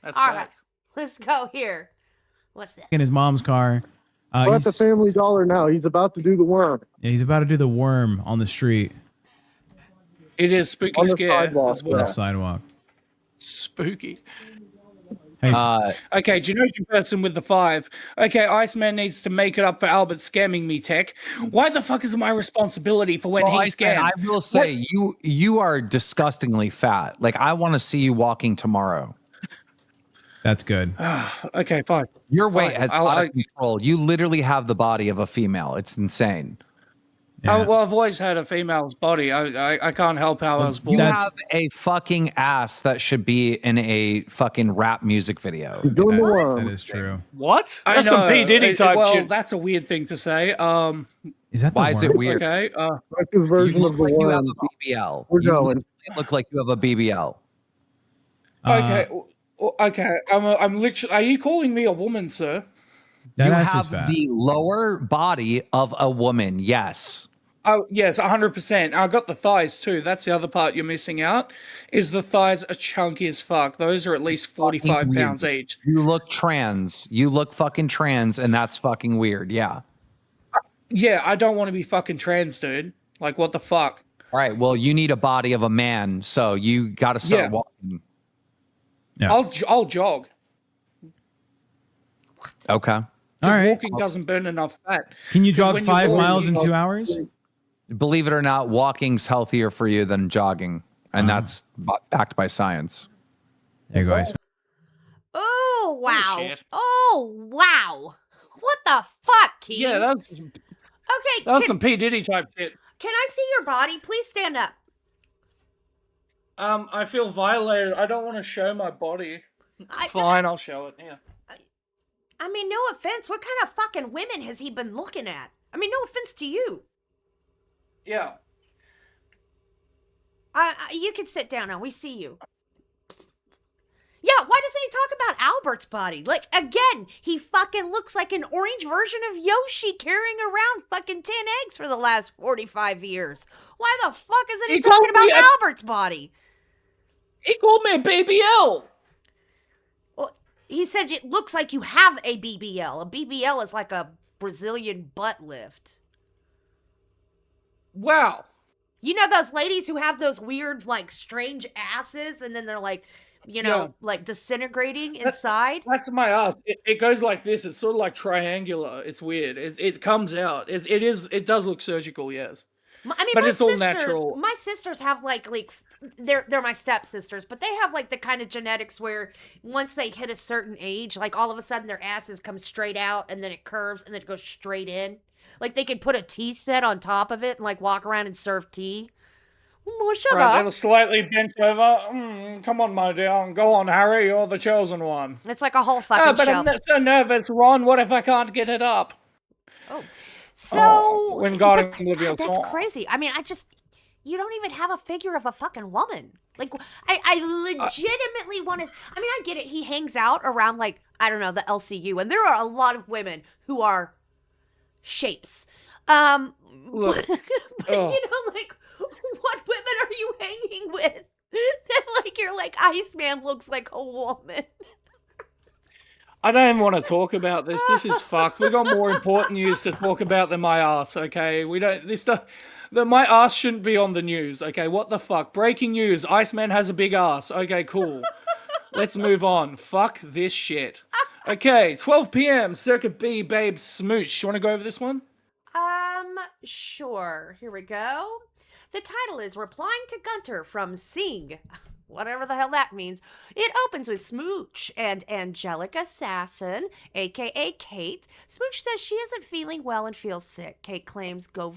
That's All right, facts. let's go here. What's that? In his mom's car. We're at the Family Dollar now. He's about to do the worm. Yeah, he's about to do the worm on the street. It is spooky On the scare sidewalk, as On well. the sidewalk. Spooky. Hey, Okay, Genosian person with the 5. Okay, Iceman needs to make it up for Albert scamming me, Tech. Why the fuck is it my responsibility for when he scams? I will say, you are disgustingly fat. Like, I want to see you walking tomorrow. that's good. Okay, fine. Your weight Fine. has out of control. You literally have the body of a female. It's insane. Yeah. Well, I've always had a female's body. I can't help how I was born. You have a fucking ass that should be in a fucking rap music video. He's doing the worm. That is true. What? I That's some know. P. Diddy type Well, shit. That's a weird thing to say. Is that the Why is it worm? weird? Okay. That's his You version look of the like you have worm. a BBL. We're You going. look like you have a BBL. Okay. Okay. I'm literally. Are you calling me a woman, sir? That You ass is have fat. the lower body of a woman. Yes. Oh yes, 100%. I got the thighs too. That's the other part you're missing out. Is the thighs are chunky as fuck? Those are at least 45 Fucking pounds weird. each. You look trans. You look fucking trans, and that's fucking weird. Yeah. Yeah, I don't want to be fucking trans, dude. Like, what the fuck? All right. Well, you need a body of a man, so you got to start Yeah. walking. Yeah. I'll jog. Okay. All Because right. walking doesn't burn enough fat. Can you 'Cause jog when you're 5 walking, miles in you 2 know- hours? Believe it or not, walking's healthier for you than jogging, and that's backed by science. There you go, Ice. Oh wow! shit. Oh wow! What the fuck, Keem? Yeah, that's Okay, some P Diddy type shit. can I see your body? Please stand up. I feel violated. I don't want to show my body. Fine, I'll show it. Yeah. I mean, no offense. What kind of fucking women has he been looking at? I mean, no offense to you. Yeah. You can sit down now. We see you. Yeah, why doesn't he talk about Albert's body? Like, again, he fucking looks like an orange version of Yoshi carrying around fucking 10 eggs for the last 45 years. Why the fuck isn't he He talking called me about a- Albert's body? He called me a BBL. Well, he said it looks like you have a BBL. A BBL is like a Brazilian butt lift. Wow. You know those ladies who have those weird, like, strange asses and then they're like, you know, Yeah. like disintegrating inside? That's my ass. It goes like this. It's sort of like triangular. It's weird. It comes out. It does look surgical. Yes. I mean, But my it's all sisters, natural. My sisters have like they're my stepsisters, but they have like the kind of genetics where once they hit a certain age, like all of a sudden their asses come straight out and then it curves and then it goes straight in. Like they can put a tea set on top of it and like walk around and serve tea. More sugar. Right, little slightly bent over. Come on, my dear. Go on, Harry. You're the chosen one. It's like a whole fucking Oh, but show. I'm not so nervous, Ron. What if I can't get it up? Oh, so when God but, and Olivia God, that's saw. crazy. I mean, you don't even have a figure of a fucking woman. Like, I legitimately want to. I mean, I get it. He hangs out around like I don't know the LCU, and there are a lot of women who are shapes. Look, but you know, like, what women are you hanging with? That like you're like Iceman looks like a woman. I don't even want to talk about this. This is fucked. We got more important news to talk about than my ass. Okay, we don't. This stuff. My ass shouldn't be on the news. Okay, what the fuck? Breaking news: Iceman has a big ass. Okay, cool. Let's move on. Fuck this shit. Okay, 12 p.m. Circuit B, babe, smooch. You want to go over this one? Sure. Here we go. The title is Replying to Gunter from Sing. Whatever the hell that means. It opens with Smooch and Angelic Assassin, aka Kate. Smooch says she isn't feeling well and feels sick. Kate claims go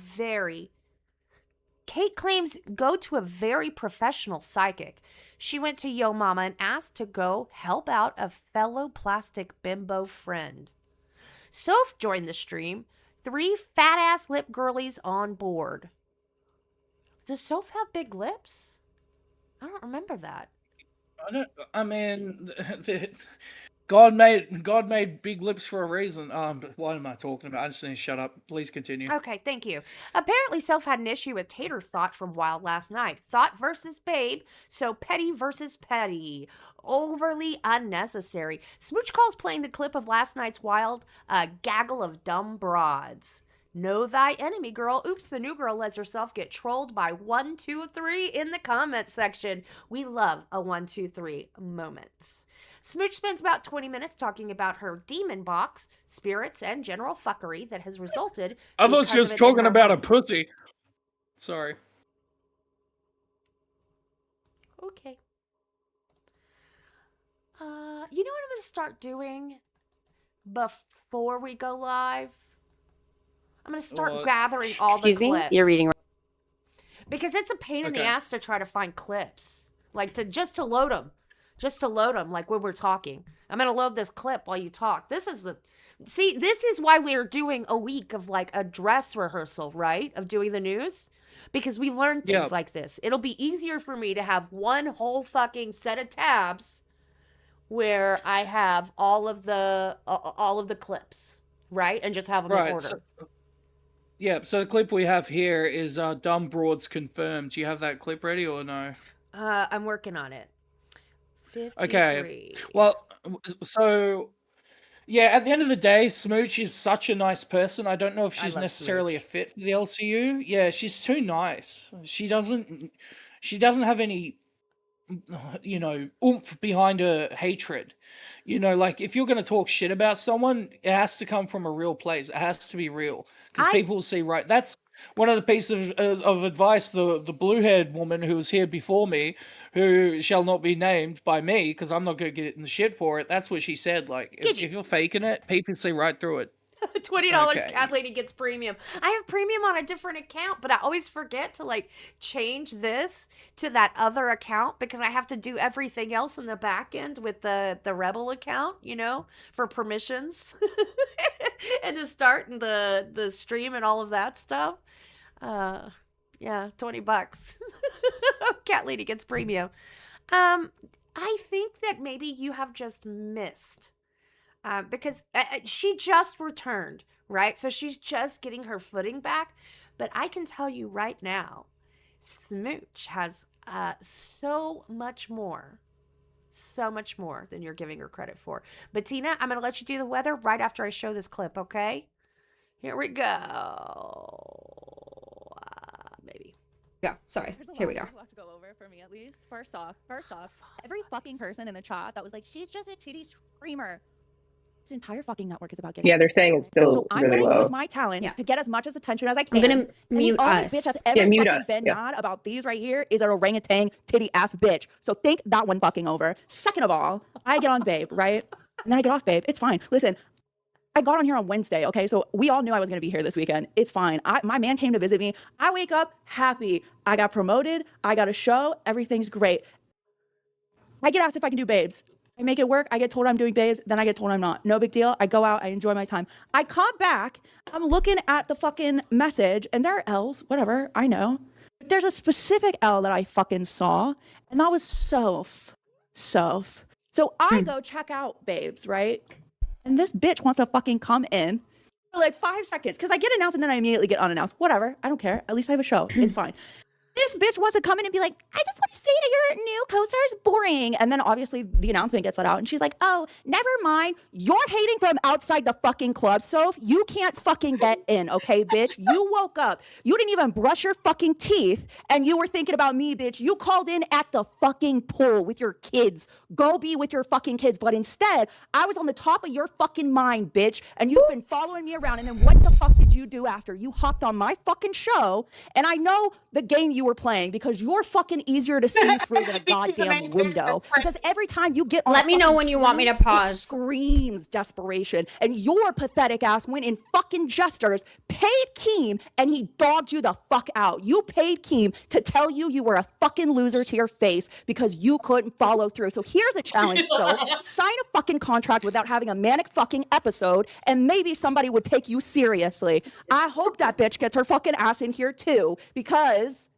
to a very professional psychic. She went to Yo Mama and asked to go help out a fellow plastic bimbo friend. Soph joined the stream. 3 fat-ass lip girlies on board. Does Soph have big lips? I don't remember that. I mean, God made big lips for a reason. But what am I talking about? I just need to shut up. Please continue. Okay, thank you. Apparently, Soph had an issue with Tater Thought from Wild last night. Thought versus Babe, so petty versus petty. Overly unnecessary. Smooch calls playing the clip of last night's Wild a gaggle of dumb broads. Know thy enemy, girl. Oops, the new girl lets herself get trolled by 1, 2, 3 in the comments section. We love a 1, 2, 3 moments. Smooch spends about 20 minutes talking about her demon box, spirits, and general fuckery that has resulted. I was just talking about a pussy. Sorry. Okay. You know what I'm going to start doing before we go live? I'm going to start gathering all the clips. You're reading. Because it's a pain in the Okay. ass to try to find clips. Like, just to load them. just to load them, like when we're talking. I'm gonna load this clip while you talk. This is why we're doing a week of like a dress rehearsal, right? Of doing the news. Because we learn things like this. It'll be easier for me to have one whole fucking set of tabs where I have all of the clips, right? And just have them in order. So the clip we have here is Dumb Broads Confirmed. Do you have that clip ready or no? I'm working on it. 53. Okay. Well, so yeah, at the end of the day, Smooch is such a nice person. I don't know if she's necessarily a fit for the LCU. Yeah, she's too nice. She doesn't have any, oomph behind her hatred. Like if you're going to talk shit about someone, it has to come from a real place. It has to be real because people will see right. That's one of the pieces of advice the blue-haired woman who was here before me, who shall not be named by me because I'm not going to get in the shit for it. That's what she said. Like, if you're faking it, people see right through it. $20 Cat Lady gets premium. I have premium on a different account, but I always forget to like change this to that other account because I have to do everything else in the back end with the Rebel account, for permissions and to start the stream and all of that stuff. Yeah, $20. Cat Lady gets premium. I think that maybe you have just missed. Because she just returned, right? So she's just getting her footing back. But I can tell you right now, Smooch has so much more than you're giving her credit for. But Tina, I'm going to let you do the weather right after I show this clip, okay? Here we go. Maybe. Yeah, sorry. Here we go. There's a lot to go over for me, at least. First off, every fucking person in the chat that was like, she's just a titty screamer. This entire fucking network is about getting. Yeah, they're saying it's still so I'm really gonna low. use my talents to get as much as attention as I can. I'm gonna mute us. Bitch has ever been mad about these right here is an orangutan titty ass bitch. So think that one fucking over. Second of all, I get on Babe, right? And then I get off Babe. It's fine. Listen, I got on here on Wednesday, okay? So we all knew I was gonna be here this weekend. It's fine. My man came to visit me. I wake up happy. I got promoted. I got a show. Everything's great. I get asked if I can do Babes. I make it work. I get told I'm doing Babes. Then I get told I'm not. No big deal. I go out. I enjoy my time. I come back. I'm looking at the fucking message and there are L's. Whatever. I know. But there's a specific L that I fucking saw. And that was Soph. So I go check out Babes, right? And this bitch wants to fucking come in for like 5 seconds. Because I get announced and then I immediately get unannounced. Whatever. I don't care. At least I have a show. It's fine. This bitch wants to come in and be like, I just want to say that your new co-star is boring. And then obviously the announcement gets let out and she's like, oh, never mind. You're hating from outside the fucking club, Soph. You can't fucking get in, okay, bitch? You woke up. You didn't even brush your fucking teeth and you were thinking about me, bitch. You called in at the fucking pool with your kids. Go be with your fucking kids. But instead, I was on the top of your fucking mind, bitch. And you've been following me around. And then what the fuck did you do after? You hopped on my fucking show. And I know the game you were playing because you're fucking easier to see through than a goddamn window. Because every time you get on let me know when you want me to pause. It screams desperation. And your pathetic ass went in fucking Jesters, paid Keem, and he dogged you the fuck out. You paid Keem to tell you were a fucking loser to your face because you couldn't follow through. So here's a challenge, so sign a fucking contract without having a manic fucking episode and maybe somebody would take you seriously. I hope that bitch gets her fucking ass in here too because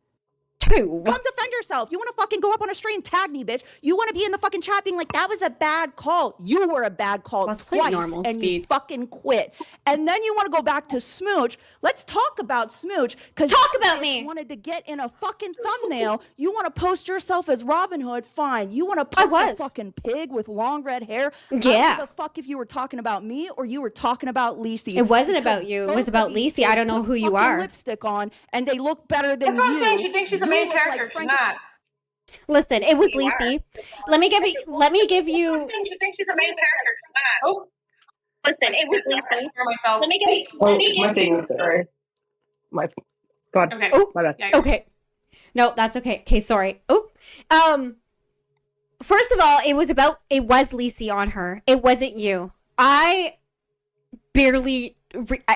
come defend yourself. You want to fucking go up on a stream, tag me, bitch. You want to be in the fucking chat being like, that was a bad call. You were a bad call twice and you fucking quit. And then you want to go back to Smooch. Let's talk about Smooch. Talk about me. You wanted to get in a fucking thumbnail. You want to post yourself as Robin Hood. Fine. You want to post a fucking pig with long red hair. Yeah. I don't give a fuck if you were talking about me or you were talking about Lacey. It wasn't about you. It was about Lacey. I don't know who you are. Lipstick on and they look better than you. That's what I'm saying. She thinks she's a main character. She's not. Listen, it was Lacey. Let me give you. She thinks she's a main character. She's not. Oh. Listen, it was Lacey. Let me give you. My thing is sorry. My God. Okay. Oh, my bad. Yeah, okay. No, that's okay. Okay, sorry. Oh. First of all, it was Lacey on her. It wasn't you. I barely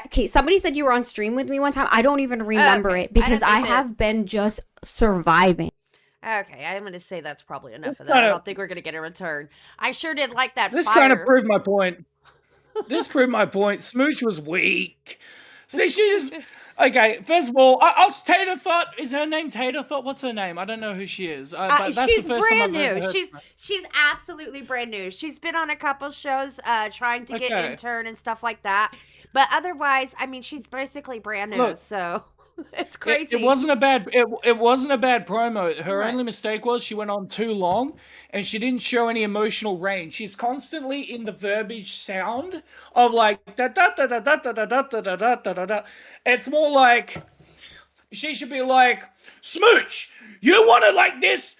okay, somebody said you were on stream with me one time. I don't even remember it because I have been just surviving. Okay, I'm going to say that's probably enough This of that. I kinda- don't think we're going to get a return. I sure did like that This fire. kind of proved my point. This proved my point. Smooch was weak. See, she just. Okay, first of all, Taterfoot. Is her name Taterfoot? What's her name? I don't know who she is. But that's She's the first time brand I've ever new. heard She's absolutely brand new. She's been on a couple shows trying to get Okay. intern and stuff like that. But otherwise, I mean, she's basically brand new, Look, so it's crazy. It wasn't a bad. It wasn't a bad promo. Her Right. only mistake was she went on too long, and she didn't show any emotional range. She's constantly in the verbiage sound of like da da da da da da da da da da da da da. It's more like she should be like, Smooch, you want it like this?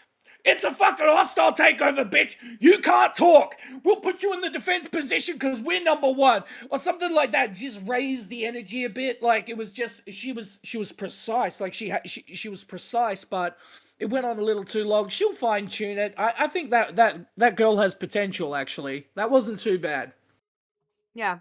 It's a fucking hostile takeover, bitch. You can't talk. We'll put you in the defense position because we're number one, or something like that. Just raise the energy a bit. Like it was just she was precise. Like she was precise, but it went on a little too long. She'll fine tune it. I think that girl has potential. Actually, that wasn't too bad. Yeah.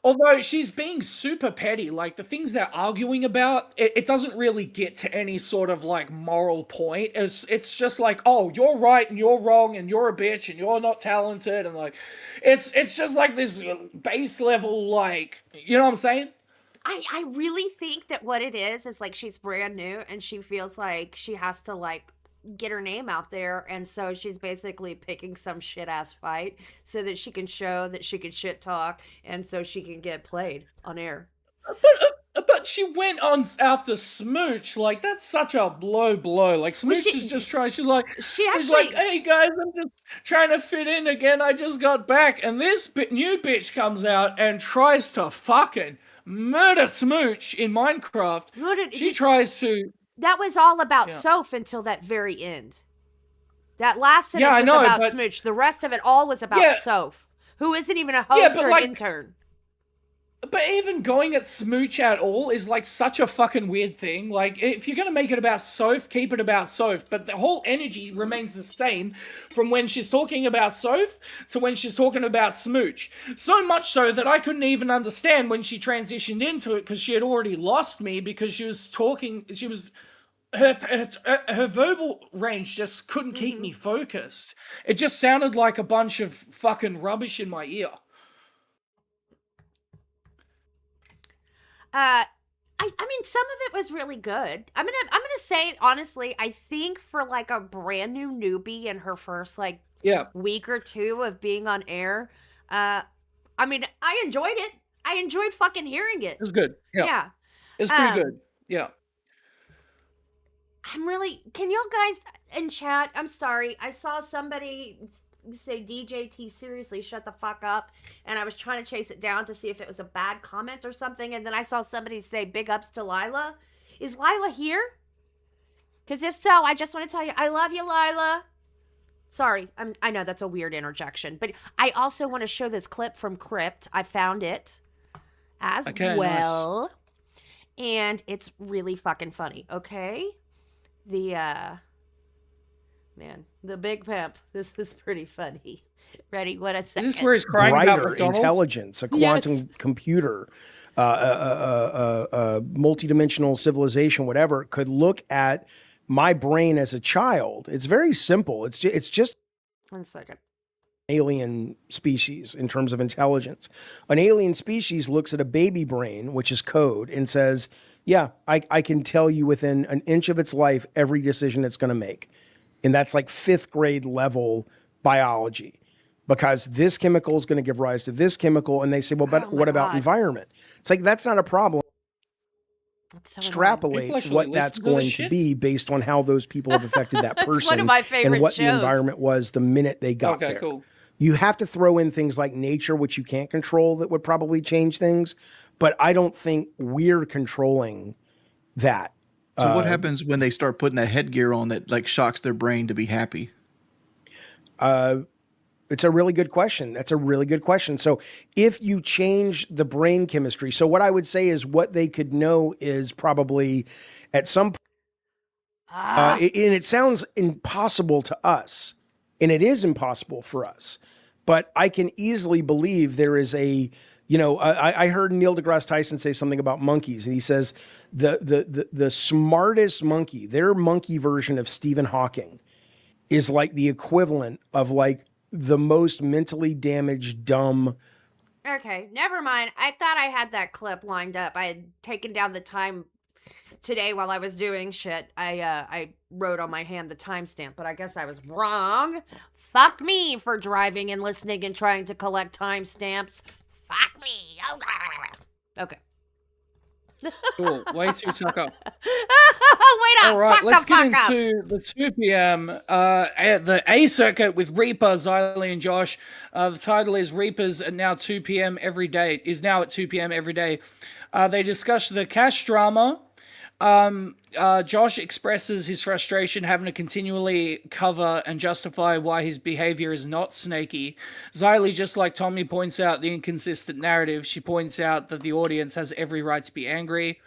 Although she's being super petty, like the things they're arguing about, it doesn't really get to any sort of like moral point. It's just like, oh, you're right and you're wrong and you're a bitch and you're not talented and like, it's just like this base level, like, you know what I'm saying? I really think that what it is like she's brand new and she feels like she has to like get her name out there, and so she's basically picking some shit ass fight so that she can show that she can shit talk, and so she can get played on air. But she went on after Smooch, like that's such a blow. Like Smooch is just trying. She's like, hey guys, I'm just trying to fit in again. I just got back, and this new bitch comes out and tries to fucking murder Smooch in Minecraft. She tries to. That was all about Soph until that very end. That last sentence was about Smooch. The rest of it all was about Soph, who isn't even a host or an intern. But even going at Smooch at all is like such a fucking weird thing. Like, if you're gonna make it about Soph, keep it about Soph. But the whole energy remains the same from when she's talking about Soph to when she's talking about Smooch. So much so that I couldn't even understand when she transitioned into it because she had already lost me because she was talking. Her verbal range just couldn't keep me focused. It just sounded like a bunch of fucking rubbish in my ear. I mean, some of it was really good. I'm gonna say honestly, I think for like a brand new newbie in her first like week or two of being on air, I mean, I enjoyed it. I enjoyed fucking hearing it. It was good. Yeah. It's pretty good. Yeah. Can y'all guys in chat, I'm sorry, I saw somebody say DJT, seriously, shut the fuck up, and I was trying to chase it down to see if it was a bad comment or something, and then I saw somebody say big ups to Lila. Is Lila here? Because if so, I just want to tell you, I love you, Lila. Sorry, I know that's a weird interjection, but I also want to show this clip from Crypt. I found it as well, and it's really fucking funny, okay? The big pimp. This is pretty funny. Ready? What a second. Is this where he's crying about McDonald's? Intelligence, a quantum computer, multidimensional civilization, whatever, could look at my brain as a child. It's very simple. It's just 1 second. Alien species in terms of intelligence. An alien species looks at a baby brain, which is code, and says, yeah, I can tell you within an inch of its life every decision it's going to make. And that's like 5th grade level biology, because this chemical is going to give rise to this chemical. And they say, well, but what about environment? It's like, that's not a problem. Extrapolate what that's going to be based on how those people have affected that person one of my favorite and what shows. the environment was the minute they got there. Cool. You have to throw in things like nature, which you can't control, that would probably change things. But I don't think we're controlling that. So what happens when they start putting that headgear on that like shocks their brain to be happy? It's a really good question. That's a really good question. So if you change the brain chemistry, so what I would say is what they could know is probably at some point, and it sounds impossible to us, and it is impossible for us, but I can easily believe there is a You know, I heard Neil deGrasse Tyson say something about monkeys, and he says the smartest monkey, their monkey version of Stephen Hawking, is like the equivalent of like the most mentally damaged, dumb. Okay, never mind. I thought I had that clip lined up. I had taken down the time today while I was doing shit. I wrote on my hand the timestamp, but I guess I was wrong. Fuck me for driving and listening and trying to collect timestamps. Fuck me. Okay. Cool. Way too tuck up. Wait up. All right, Fuck let's the get fuck into the 2 p.m. At the A circuit with Reaper, Xylee, and Josh. The title is Reapers at now 2 p.m. every day. Is now at 2 p.m. every day. They discuss the cash drama. Josh expresses his frustration having to continually cover and justify why his behavior is not snaky. Xylee, just like Tommy, points out the inconsistent narrative. She points out that the audience has every right to be angry.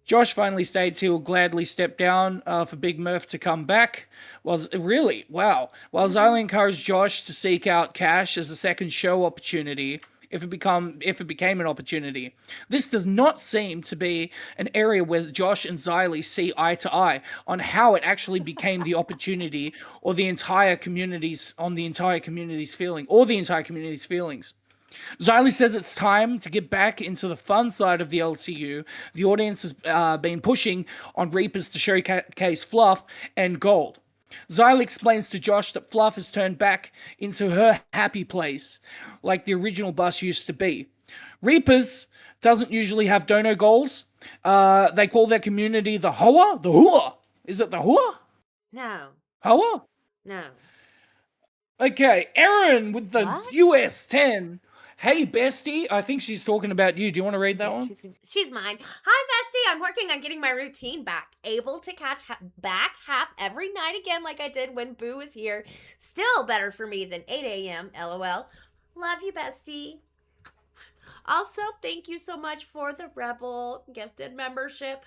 Josh finally states he will gladly step down for Big Murph to come back. Really? Wow. While Xylee encouraged Josh to seek out Cash as a second show opportunity, if it became an opportunity. This does not seem to be an area where Josh and Xylee see eye to eye on how it actually became the opportunity or the entire community's feelings. Xylee says it's time to get back into the fun side of the LCU. The audience has been pushing on Reapers to showcase Fluff and Gold. Xylee explains to Josh that Fluff has turned back into her happy place, like the original bus used to be. Reapers doesn't usually have dono goals. They call their community the Hoa? The Hua? Is it the Hua? No. Hoa? No. Okay, Erin with the US 10. Hey, bestie. I think she's talking about you. Do you want to read that one? She's mine. Hi, bestie. I'm working on getting my routine back. Able to catch back half every night again like I did when Boo was here. Still better for me than 8 a.m. LOL. Love you, bestie. Also, thank you so much for the Rebel gifted membership.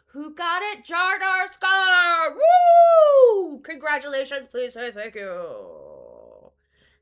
Who got it? Jardar Scar! Woo! Congratulations. Please say thank you.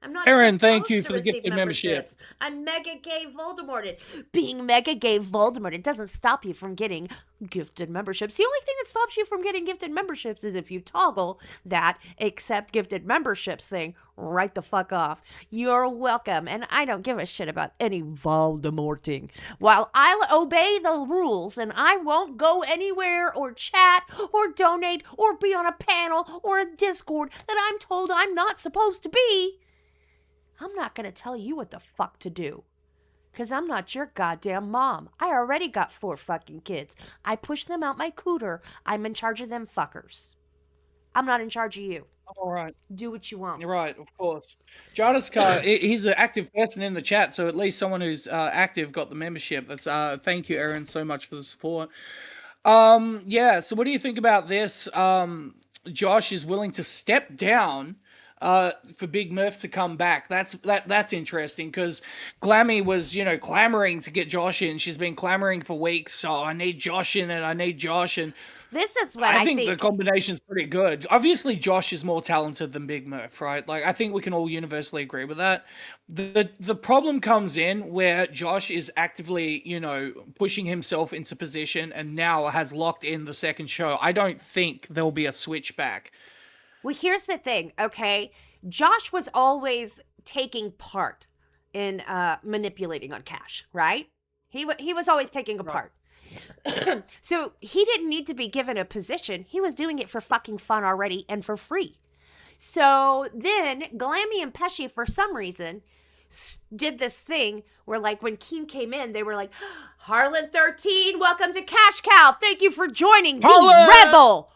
I'm not Erin, thank supposed you to for the receive gifted membership. memberships. I'm mega gay Voldemorted. Being mega gay Voldemorted doesn't stop you from getting gifted memberships. The only thing that stops you from getting gifted memberships is if you toggle that accept gifted memberships thing right the fuck off. You're welcome, and I don't give a shit about any Voldemorting. While I'll obey the rules and I won't go anywhere or chat or donate or be on a panel or a Discord that I'm told I'm not supposed to be, I'm not going to tell you what the fuck to do. Because I'm not your goddamn mom. I already got 4 fucking kids. I push them out my cooter. I'm in charge of them fuckers. I'm not in charge of you. All right. Do what you want. You're right, of course. Jardiskar, he's an active person in the chat, so at least someone who's active got the membership. That's thank you, Erin, so much for the support. Yeah, so what do you think about this? Josh is willing to step down for Big Murph to come back. That's interesting because Glammy was, clamoring to get Josh in. She's been clamoring for weeks. So I need Josh in and I need Josh. And this is what I think the combination's pretty good. Obviously, Josh is more talented than Big Murph, right? Like, I think we can all universally agree with that. The problem comes in where Josh is actively, pushing himself into position and now has locked in the second show. I don't think there'll be a switch back. Well, here's the thing, okay? Josh was always taking part in manipulating on Cash, right? He was always taking a part. So he didn't need to be given a position. He was doing it for fucking fun already and for free. So then Glammy and Pesci, for some reason, did this thing where, like, when Keem came in, they were like, Harlan 13, welcome to Cash Cow. Thank you for joining the Rebel.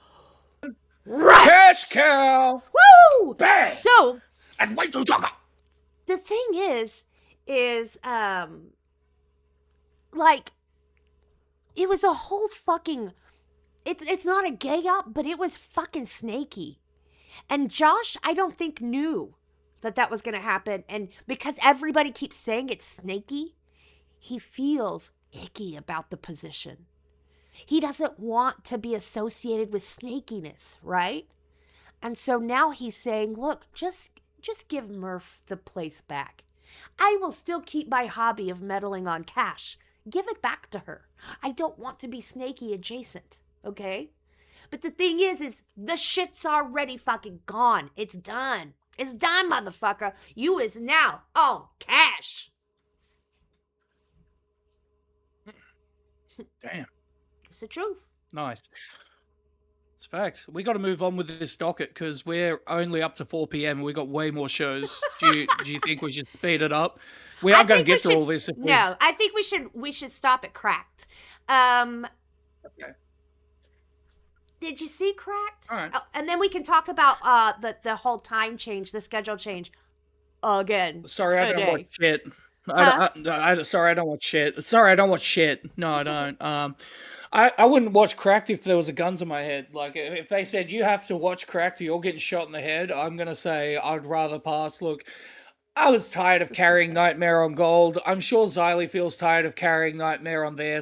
Right. Cash cow. Woo! Bang! So and wait till talk. The thing is like, it was a whole fucking it's not a gay up, but it was fucking snaky. And Josh, I don't think knew that was gonna happen, and because everybody keeps saying it's snaky, he feels icky about the position. He doesn't want to be associated with snakiness, right? And so now he's saying, look, just give Murph the place back. I will still keep my hobby of meddling on cash. Give it back to her. I don't want to be snaky adjacent, okay? But the thing is the shit's already fucking gone. It's done. It's done, motherfucker. You is now on cash. Damn. It's the truth. Nice. It's facts. We got to move on with this docket because we're only up to 4 p.m. We got way more shows. Do you think we should speed it up? We are going to get through all this. No, I think we should stop at Cracked. Okay. Did you see Cracked? All right. Oh, and then we can talk about the whole time change, the schedule change again. Sorry, today. I don't watch shit. Sorry, I don't watch shit. Sorry, I don't watch shit. No, I don't. I wouldn't watch Cracked if there was a gun to my head. Like, if they said, you have to watch Cracked or you're getting shot in the head, I'm going to say I'd rather pass. Look, I was tired of carrying Nightmare on Gold. I'm sure Xylee feels tired of carrying Nightmare on there,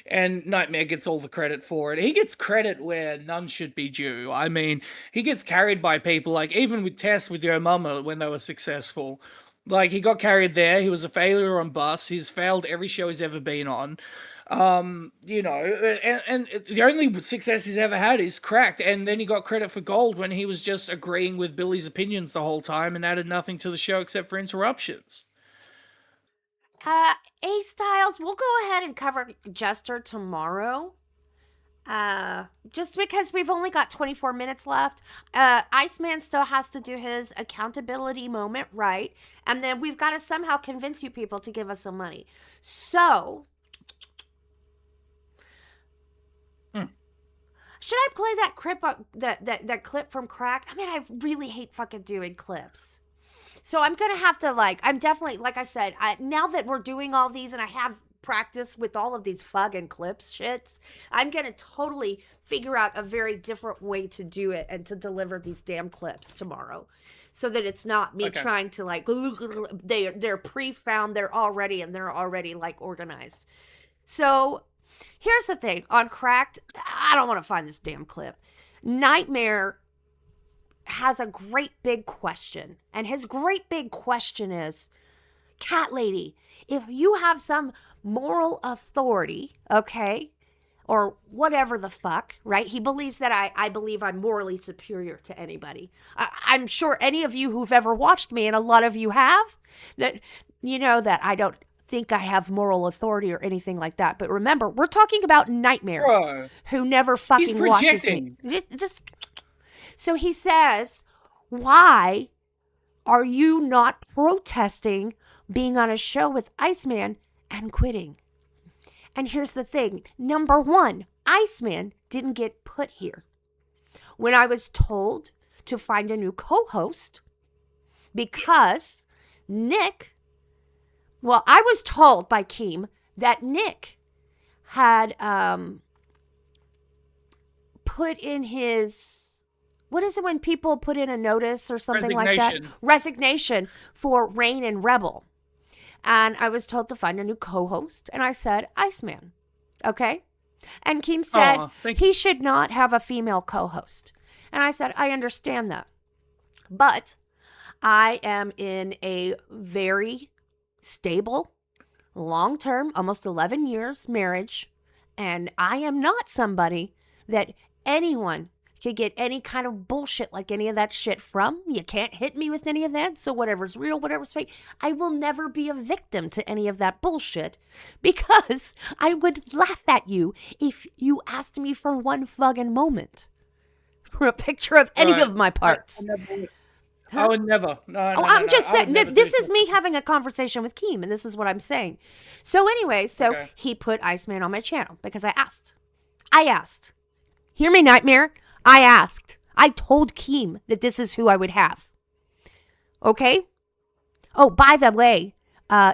and Nightmare gets all the credit for it. He gets credit where none should be due. I mean, he gets carried by people, like, even with Tess with Yo Mama when they were successful. Like, he got carried there. He was a failure on Bus. He's failed every show he's ever been on. You know, and the only success he's ever had is Cracked, and then he got credit for Gold when he was just agreeing with Billy's opinions the whole time and added nothing to the show except for interruptions. A Styles, we'll go ahead and cover Jester tomorrow. Just because we've only got 24 minutes left. IceMan still has to do his accountability moment, right? And then we've got to somehow convince you people to give us some money. So, should I play that clip, that clip from Cracked? I mean, I really hate fucking doing clips. So I'm going to have to, I'm definitely, like I said, now that we're doing all these and I have practice with all of these fucking clips shits, I'm going to totally figure out a very different way to do it and to deliver these damn clips tomorrow. So that it's not me trying to, they're pre-found, they're already organized. So, here's the thing. On Cracked, I don't want to find this damn clip. Nightmare has a great big question. And his great big question is, Cat Lady, if you have some moral authority, okay, or whatever the fuck, right? He believes that I believe I'm morally superior to anybody. I'm sure any of you who've ever watched me, and a lot of you have, that you know that I don't think I have moral authority or anything like that. But remember, we're talking about Nightmare, who never fucking watches me. Just so he says, why are you not protesting being on a show with IceMan and quitting? And here's the thing. Number one, IceMan didn't get put here. When I was told to find a new co-host because Nick, well, I was told by Keem that Nick had put in his, what is it when people put in a notice or something like that? Resignation for Reign and Rebel. And I was told to find a new co-host. And I said, IceMan. Okay? And Keem said he should not have a female co-host. And I said, I understand that. But I am in a very stable, long-term, almost 11 years marriage. And I am not somebody that anyone could get any kind of bullshit like any of that shit from. You can't hit me with any of that. So whatever's real, whatever's fake, I will never be a victim to any of that bullshit because I would laugh at you if you asked me for one fucking moment for a picture of any of my parts. I would never. No, I'm just saying, this is me having a conversation with Keem, and this is what I'm saying. So anyway, he put IceMan on my channel because I asked. Hear me, Nightmare. I asked. I told Keem that this is who I would have. Okay? Oh, by the way,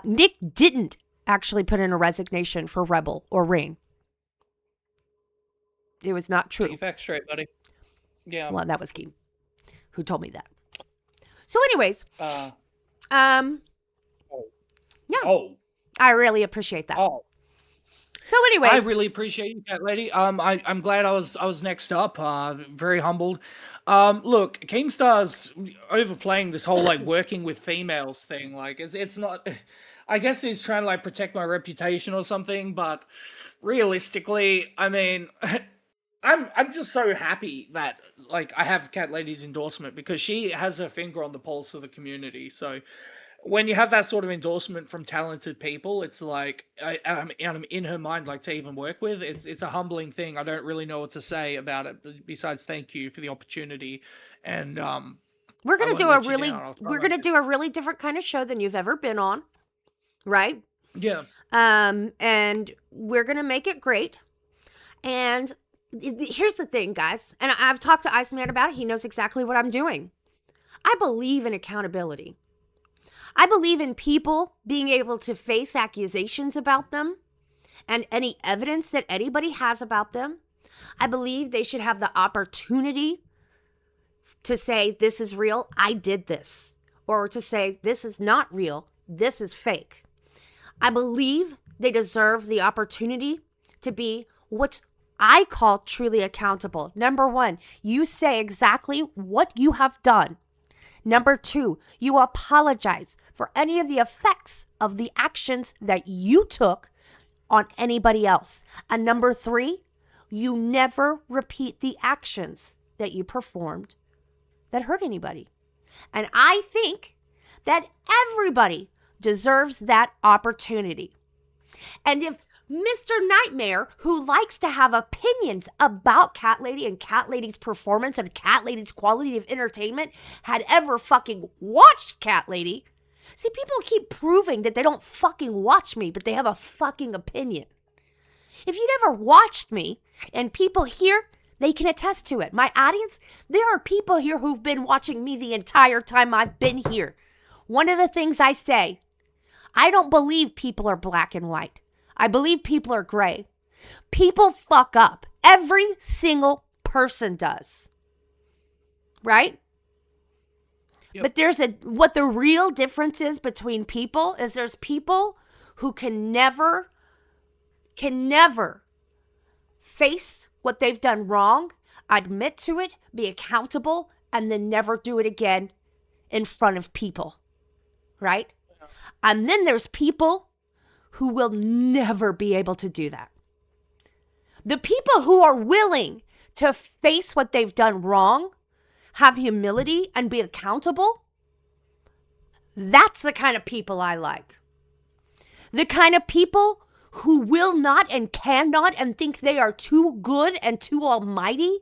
Nick didn't actually put in a resignation for Rebel or Reign. It was not true. Get your facts straight, buddy. Yeah. Well, that was Keem who told me that. So anyways, yeah. I really appreciate that. So anyways, I really appreciate you, Cat Lady. I'm glad I was next up. Very humbled. Look, Keemstar's overplaying this whole like working with females thing. Like, it's not. I guess he's trying to like protect my reputation or something. But realistically, I mean, I'm just so happy that like I have Cat Lady's endorsement because she has her finger on the pulse of the community. So when you have that sort of endorsement from talented people, it's like I'm in her mind, like to even work with. It's a humbling thing. I don't really know what to say about it besides thank you for the opportunity. And we're gonna I do won't a let you really down. I'll try we're my gonna best. do a really different kind of show than you've ever been on, right? Yeah. And we're gonna make it great. And here's the thing, guys, and I've talked to IceMan about it. He knows exactly what I'm doing. I believe in accountability. I believe in people being able to face accusations about them and any evidence that anybody has about them. I believe they should have the opportunity to say, this is real, I did this. Or to say, this is not real, this is fake. I believe they deserve the opportunity to be what I call truly accountable. Number one, you say exactly what you have done. Number two, you apologize for any of the effects of the actions that you took on anybody else. And number three, you never repeat the actions that you performed that hurt anybody. And I think that everybody deserves that opportunity. And if Mr. Nightmare, who likes to have opinions about Cat Lady and Cat Lady's performance and Cat Lady's quality of entertainment, had ever fucking watched Cat Lady. See, people keep proving that they don't fucking watch me, but they have a fucking opinion. If you never watched me, and people here, they can attest to it. My audience, there are people here who've been watching me the entire time I've been here. One of the things I say, I don't believe people are black and white. I believe people are gray. People fuck up. Every single person does. Right? Yep. But what the real difference is between people is there's people who can never face what they've done wrong, admit to it, be accountable, and then never do it again in front of people. Right? And then there's people who will never be able to do that. The people who are willing to face what they've done wrong, have humility, and be accountable, that's the kind of people I like. The kind of people who will not and cannot and think they are too good and too almighty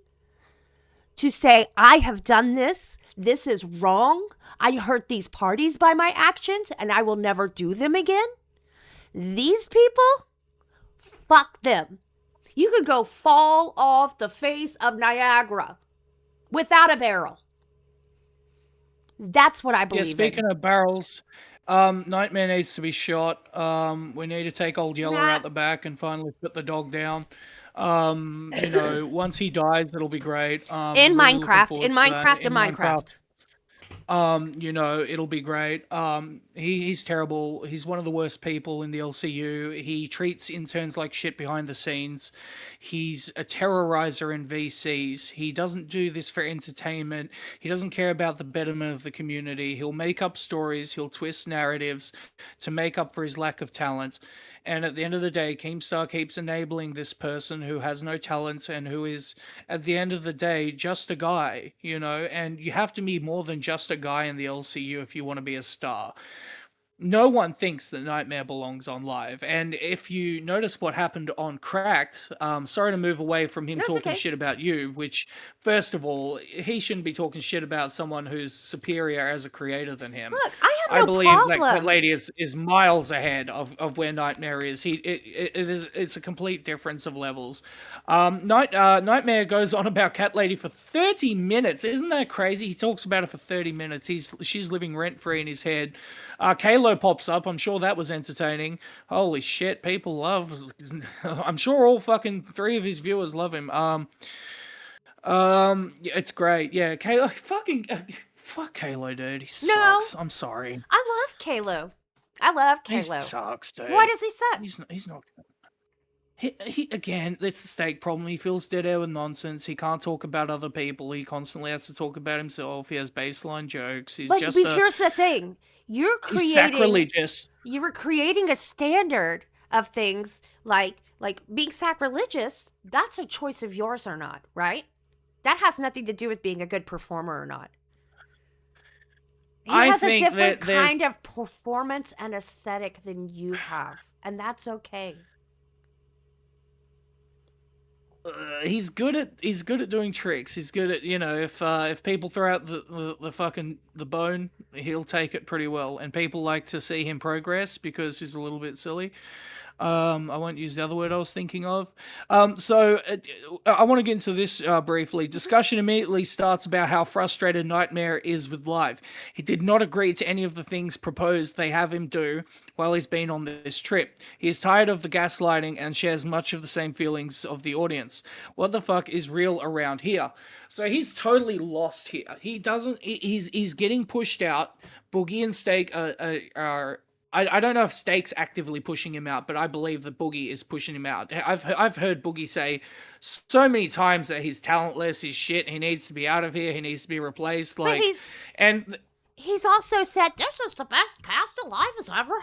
to say, I have done this, this is wrong, I hurt these parties by my actions, and I will never do them again. These people, fuck them. You could go fall off the face of Niagara without a barrel. That's what I believe in. Yeah, speaking of barrels, Nightmare needs to be shot. We need to take Old Yeller out the back and finally put the dog down. Once he dies, it'll be great. In Minecraft. It'll be great. He's terrible. He's one of the worst people in the LCU. He treats interns like shit behind the scenes. He's a terrorizer in VCs. He doesn't do this for entertainment. He doesn't care about the betterment of the community. He'll make up stories. He'll twist narratives to make up for his lack of talent. And at the end of the day, Keemstar keeps enabling this person who has no talent and who is, at the end of the day, just a guy, and you have to be more than just a guy in the LCU if you want to be a star. No one thinks that Nightmare belongs on live. And if you notice what happened on Cracked, sorry to move away from him talking shit about you, which, first of all, he shouldn't be talking shit about someone who's superior as a creator than him. Look, I believe problem. that lady is miles ahead of where Nightmare is. It's a complete difference of levels. Nightmare goes on about Cat Lady for 30 minutes. Isn't that crazy? He talks about her for 30 minutes. She's living rent-free in his head. Kalo pops up. I'm sure that was entertaining. Holy shit, people love. I'm sure all fucking 3 of his viewers love him. It's great. Yeah, Kalo, fuck Kalo, dude. He sucks. I'm sorry. I love Kalo. I love Kalo. He sucks, dude. Why does he suck? He's not. He again, it's the steak problem. He feels dead air with nonsense. He can't talk about other people. He constantly has to talk about himself. He has baseline jokes. He's But just here's the thing: he's sacrilegious. you were creating a standard of things like being sacrilegious. That's a choice of yours or not, right? That has nothing to do with being a good performer or not. He has a different kind of performance and aesthetic than you have, and that's okay. He's good at doing tricks. He's good at, if people throw out the fucking the bone, he'll take it pretty well. And people like to see him progress because he's a little bit silly. I won't use the other word I was thinking of. So I want to get into this briefly. Discussion immediately starts about how frustrated Nightmare is with life. He did not agree to any of the things proposed they have him do while he's been on this trip. He is tired of the gaslighting and shares much of the same feelings of the audience. What the fuck is real around here? So he's totally lost here. He doesn't. He's getting pushed out. Boogie and Steak are I don't know if Steak's actively pushing him out, but I believe that Boogie is pushing him out. I've heard Boogie say so many times that he's talentless, he's shit, he needs to be out of here, he needs to be replaced. He's also said this is the best cast Alive has ever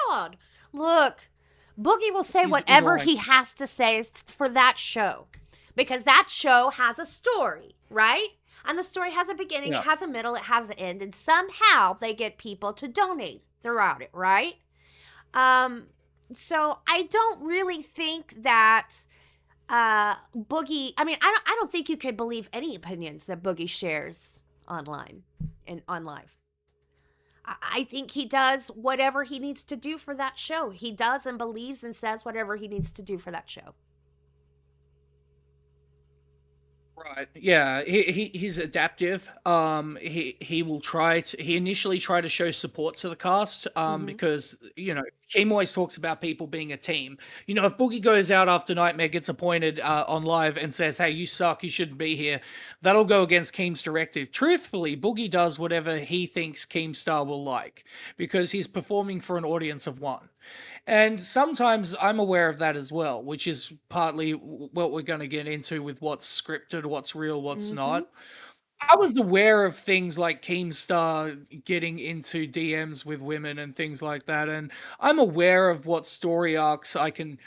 had. Look, Boogie will say whatever he has to say for that show, because that show has a story, right? And the story has a beginning, It has a middle, it has an end, and somehow they get people to donate throughout it, right? So I don't really think that Boogie. I mean, I don't think you could believe any opinions that Boogie shares online and on live. I think he does whatever he needs to do for that show. He does and believes and says whatever he needs to do for that show. Right. Yeah. He's adaptive. He will he initially try to show support to the cast. Because Keem always talks about people being a team. If Boogie goes out after Nightmare gets appointed on live and says, "Hey, you suck, you shouldn't be here," that'll go against Keem's directive. Truthfully, Boogie does whatever he thinks Keemstar will like because he's performing for an audience of one. And sometimes I'm aware of that as well, which is partly what we're going to get into with what's scripted, what's real, what's not. I was aware of things like Keemstar getting into DMs with women and things like that, and I'm aware of what story arcs I can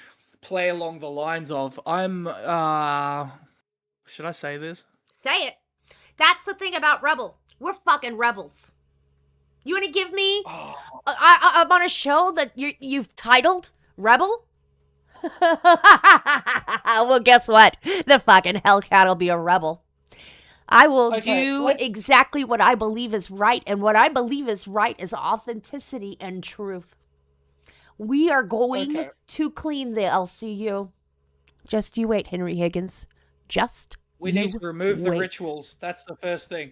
play along the lines of. Should I say this? Say it. That's the thing about Rebel. We're fucking rebels. You want to give me I'm on a show that you've titled Rebel? Well, guess what? The fucking HellCat will be a rebel. I will do exactly what I believe is right, and what I believe is right is authenticity and truth. We are going to clean the LCU. Just you wait, Henry Higgins. We need to remove the rituals. That's the first thing.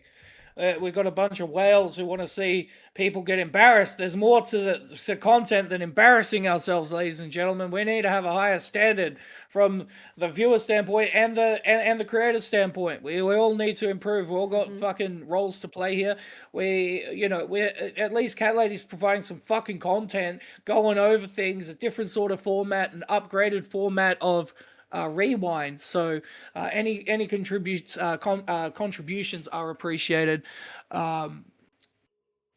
We've got a bunch of whales who want to see people get embarrassed. There's more to the content than embarrassing ourselves, ladies and gentlemen. We need to have a higher standard from the viewer standpoint and the creator standpoint. We all need to improve. We all got fucking roles to play here. We're at least Cat Lady's providing some fucking content, going over things, a different sort of format, an upgraded format of rewind. So any contributions are appreciated.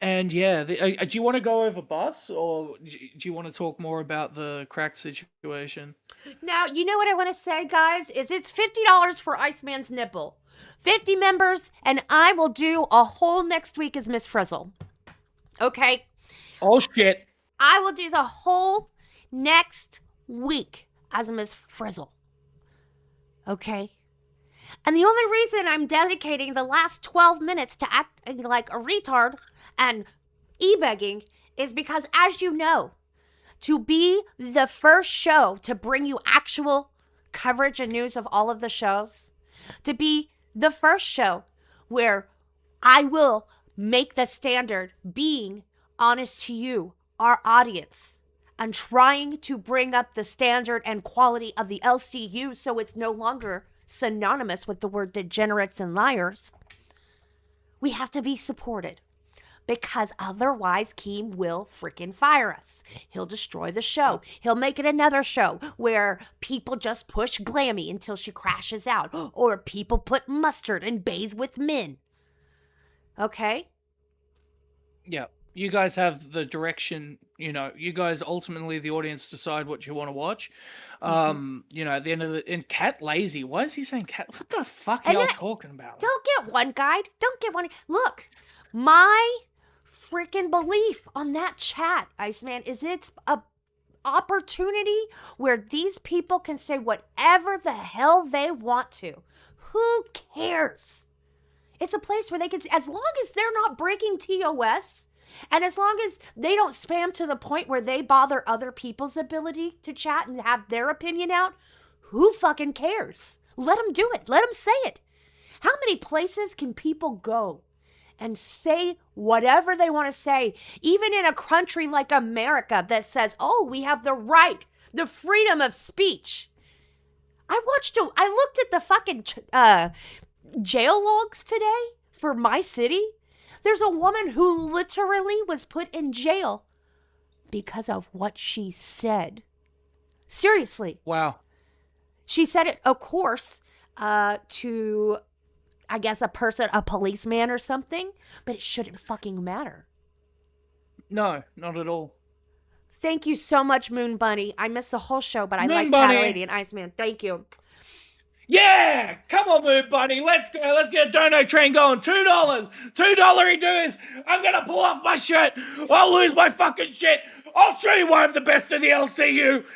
And yeah, do you want to go over Bus, or do you want to talk more about the cracked situation? Now, you know what I want to say, guys, is it's $50 for IceMan's nipple. 50 members, and I will do a whole next week as Miss Frizzle. Okay? Oh, shit. I will do the whole next week as Miss Frizzle. Okay? And the only reason I'm dedicating the last 12 minutes to acting like a retard and e-begging is because, as you know, to be the first show to bring you actual coverage and news of all of the shows, to be the first show where I will make the standard being honest to you, our audience, and trying to bring up the standard and quality of the LCU so it's no longer synonymous with the word degenerates and liars, we have to be supported. because otherwise Keem will freaking fire us. He'll destroy the show. He'll make it another show where people just push Glammy until she crashes out, or people put mustard and bathe with men. Okay? Yeah. You guys have the direction, you guys ultimately, the audience, decide what you want to watch. At the end of the, and Cat Lazy, why is he saying Cat? What the fuck are y'all talking about? Don't get one guide. Don't get one. Look, my freaking belief on that chat, Iceman, is it's a opportunity where these people can say whatever the hell they want to. Who cares? It's a place where they can, as long as they're not breaking TOS, and as long as they don't spam to the point where they bother other people's ability to chat and have their opinion out, who fucking cares? Let them do it. Let them say it. How many places can people go and say whatever they want to say, even in a country like America that says, oh, we have the right, the freedom of speech? I looked at the fucking jail logs today for my city. There's a woman who literally was put in jail because of what she said. Seriously. Wow. She said it, of course, to, I guess, a policeman or something, but it shouldn't fucking matter. No, not at all. Thank you so much, Moon Bunny. I missed the whole show, but I Moon like Bunny. Cat Lady and Iceman. Thank you. Yeah! Come on, Moon Bunny. Let's go. Let's get a dono train going. $2. $2 dues. I'm going to pull off my shirt. I'll lose my fucking shit. I'll show you why I'm the best in the LCU.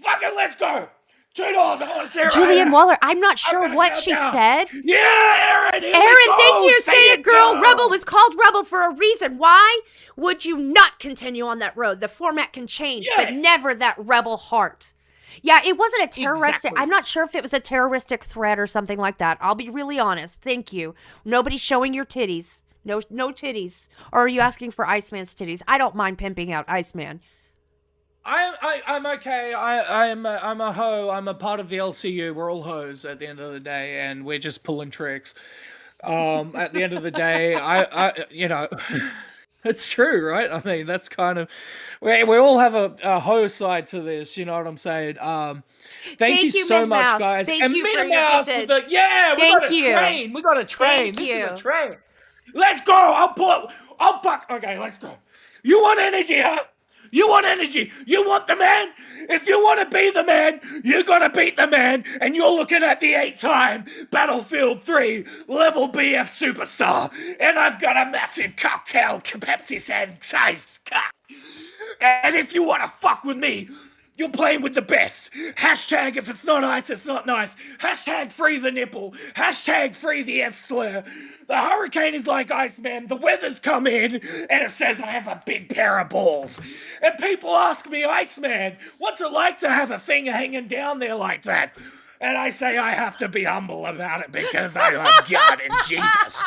Fucking let's go. $2. I want to see it Julian right Waller, I'm not sure what she said. Yeah, Aaron. Aaron, thank you. Say it, girl. girl. Rebel was called Rebel for a reason. Why would you not continue on that road? The format can change, but never that rebel heart. Yeah, it wasn't a terroristic. Exactly. I'm not sure if it was a terroristic threat or something like that. I'll be really honest. Thank you. Nobody's showing your titties. No titties. Or are you asking for Iceman's titties? I don't mind pimping out Iceman. I'm okay. I'm a hoe. I'm a part of the LCU. We're all hoes at the end of the day, and we're just pulling tricks. At the end of the day, it's true, right? I mean, that's kind of we all have a hoe side to this. You know what I'm saying? Thank you so much, Minmouse. guys. Thank and you for your Minmouse gifted. with the we got a you. train. We got a train. Thank This you. is a train. Let's go. I'll fuck. Okay, let's go. You want energy, huh? You want energy. You want the man? If you want to be the man, you got to beat the man. And you're looking at the 8-time Battlefield 3 level BF superstar. And I've got a massive cocktail Pepsi sized cock. And if you want to fuck with me, you're playing with the best. Hashtag if it's not ice, it's not nice. Hashtag free the nipple. Hashtag free the F-slur. The hurricane is like Iceman. The weather's come in and it says I have a big pair of balls. And people ask me, Iceman, what's it like to have a thing hanging down there like that? And I say I have to be humble about it because I love God and Jesus.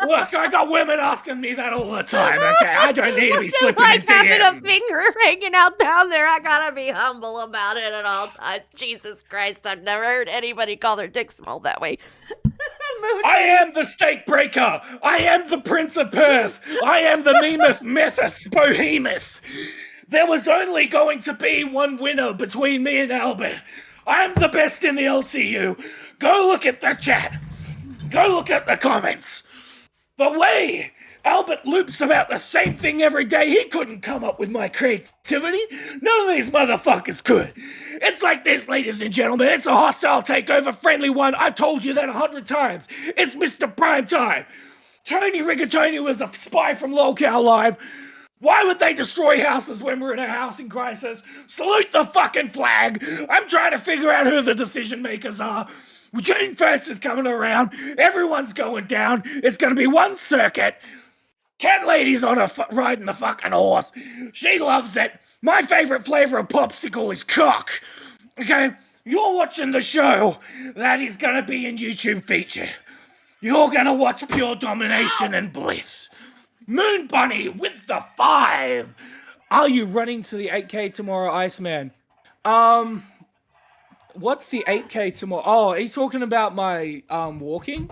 Look, I got women asking me that all the time, okay? I don't need to be slipping like into having DMs. a finger hanging out down there. I gotta be humble about it at all times. Jesus Christ, I've never heard anybody call their dick small that way. I am the stake breaker. I am the Prince of Perth. I am the Methus Behemoth. There was only going to be one winner between me and Albert. I'm the best in the LCU. Go look at the chat. Go look at the comments. The way Albert loops about the same thing every day, he couldn't come up with my creativity. None of these motherfuckers could. It's like this, ladies and gentlemen. It's a hostile takeover, friendly one. I've told you that 100 times. It's Mr. Primetime. Tony Rigatoni was a spy from Lolcow Live. Why would they destroy houses when we're in a housing crisis? Salute the fucking flag. I'm trying to figure out who the decision makers are. June 1st is coming around. Everyone's going down. It's going to be one circuit. Cat Lady's on riding the fucking horse. She loves it. My favorite flavor of popsicle is cock. Okay? You're watching the show. That is going to be in YouTube feature. You're going to watch pure domination and bliss. Moon Bunny with the 5. Are you running to the 8K tomorrow, Iceman? What's the 8K tomorrow? Oh, he's talking about my walking.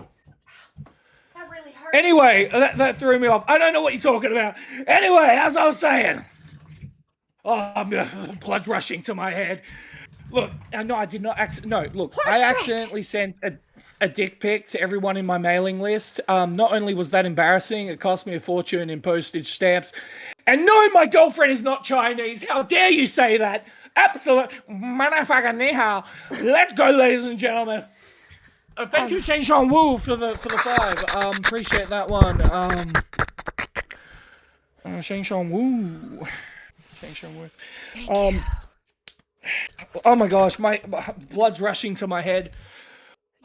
That really hurt. Anyway, that threw me off. I don't know what you're talking about. Anyway, as I was saying, blood rushing to my head. Look, no, I did not I accidentally sent a dick pic to everyone in my mailing list. Not only was that embarrassing, it cost me a fortune in postage stamps. And no, my girlfriend is not Chinese. How dare you say that? Absolute motherfucker ni hao. Let's go, ladies and gentlemen. Thank you, Sheng Shang Wu, for the 5. Appreciate that one. Sheng Shang Wu. Sheng Shang Wu. Oh my gosh, my blood's rushing to my head.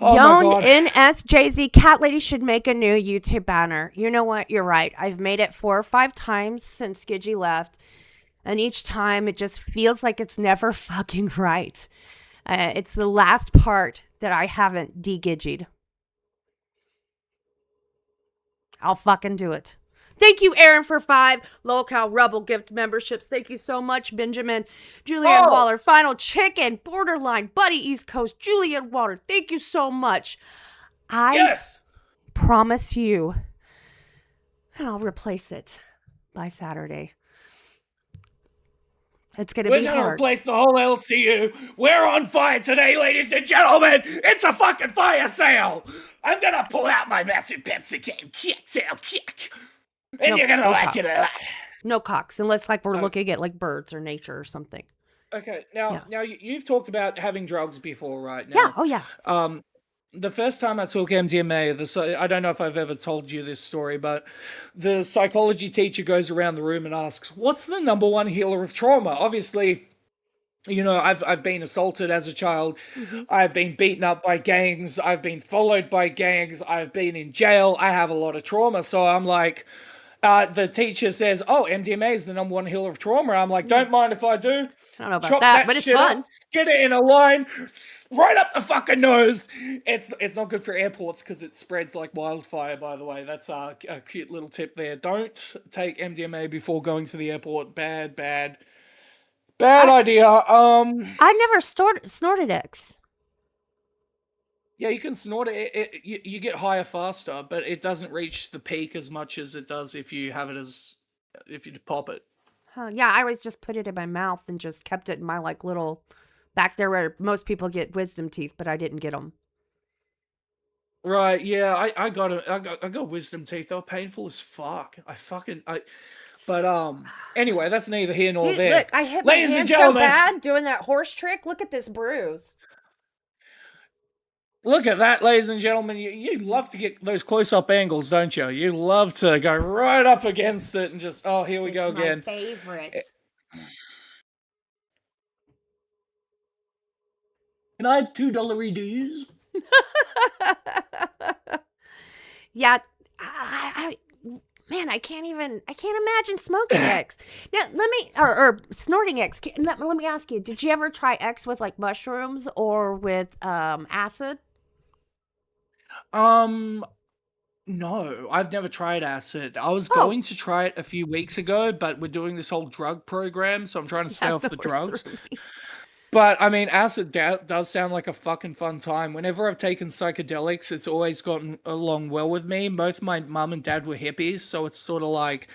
Oh Young my god. NSJZ Cat Lady should make a new YouTube banner. You know what? You're right. I've made it 4 or 5 times since Gidgy left. And each time it just feels like it's never fucking right. It's the last part that I haven't de-Gidgied. I'll fucking do it. Thank you, Aaron, for 5 Lolcow Rebel gift memberships. Thank you so much, Benjamin. Julianne Waller, Final Chicken, Borderline, Buddy East Coast, Julianne Waller. Thank you so much. I promise you, and I'll replace it by Saturday. It's going to be hard. We're going to replace the whole LCU. We're on fire today, ladies and gentlemen. It's a fucking fire sale. I'm going to pull out my massive Pepsi can kick sale kick. And you're going to like it a lot. No cocks, unless like we're looking at like birds or nature or something. Okay, now you've talked about having drugs before, right? Now, Yeah, oh yeah. The first time I took MDMA, I don't know if I've ever told you this story, but the psychology teacher goes around the room and asks, what's the number one healer of trauma? Obviously, you know, I've been assaulted as a child. Mm-hmm. I've been beaten up by gangs. I've been followed by gangs. I've been in jail. I have a lot of trauma. So I'm like, the teacher says, oh, MDMA is the number one healer of trauma. I'm like, don't mind if I do. I don't know about that, but it's fun. Up, get it in a line. Right up the fucking nose. It's not good for airports because it spreads like wildfire, by the way. That's a cute little tip there. Don't take MDMA before going to the airport. Bad idea. I've never snorted X. Yeah, you can snort it. You get higher faster, but it doesn't reach the peak as much as it does if you pop it. Huh, yeah, I always just put it in my mouth and just kept it in my like little back there where most people get wisdom teeth, but I didn't get them. Right? Yeah, I got wisdom teeth. They were painful as fuck. But anyway, that's neither here nor there. Look, I hit my hand so bad doing that horse trick. Look at this bruise. Look at that, ladies and gentlemen. You love to get those close-up angles, don't you? You love to go right up against it and just, oh, here we go again. My favorite. Can I have $2 dues? Yeah, man, I can't imagine smoking X. Now, or snorting X. Let me ask you, did you ever try X with like mushrooms or with acid? No, I've never tried acid. I was going to try it a few weeks ago, but we're doing this whole drug program, so I'm trying to stay off the drugs. But, I mean, acid does sound like a fucking fun time. Whenever I've taken psychedelics, it's always gotten along well with me. Both my mum and dad were hippies, so it's sort of like,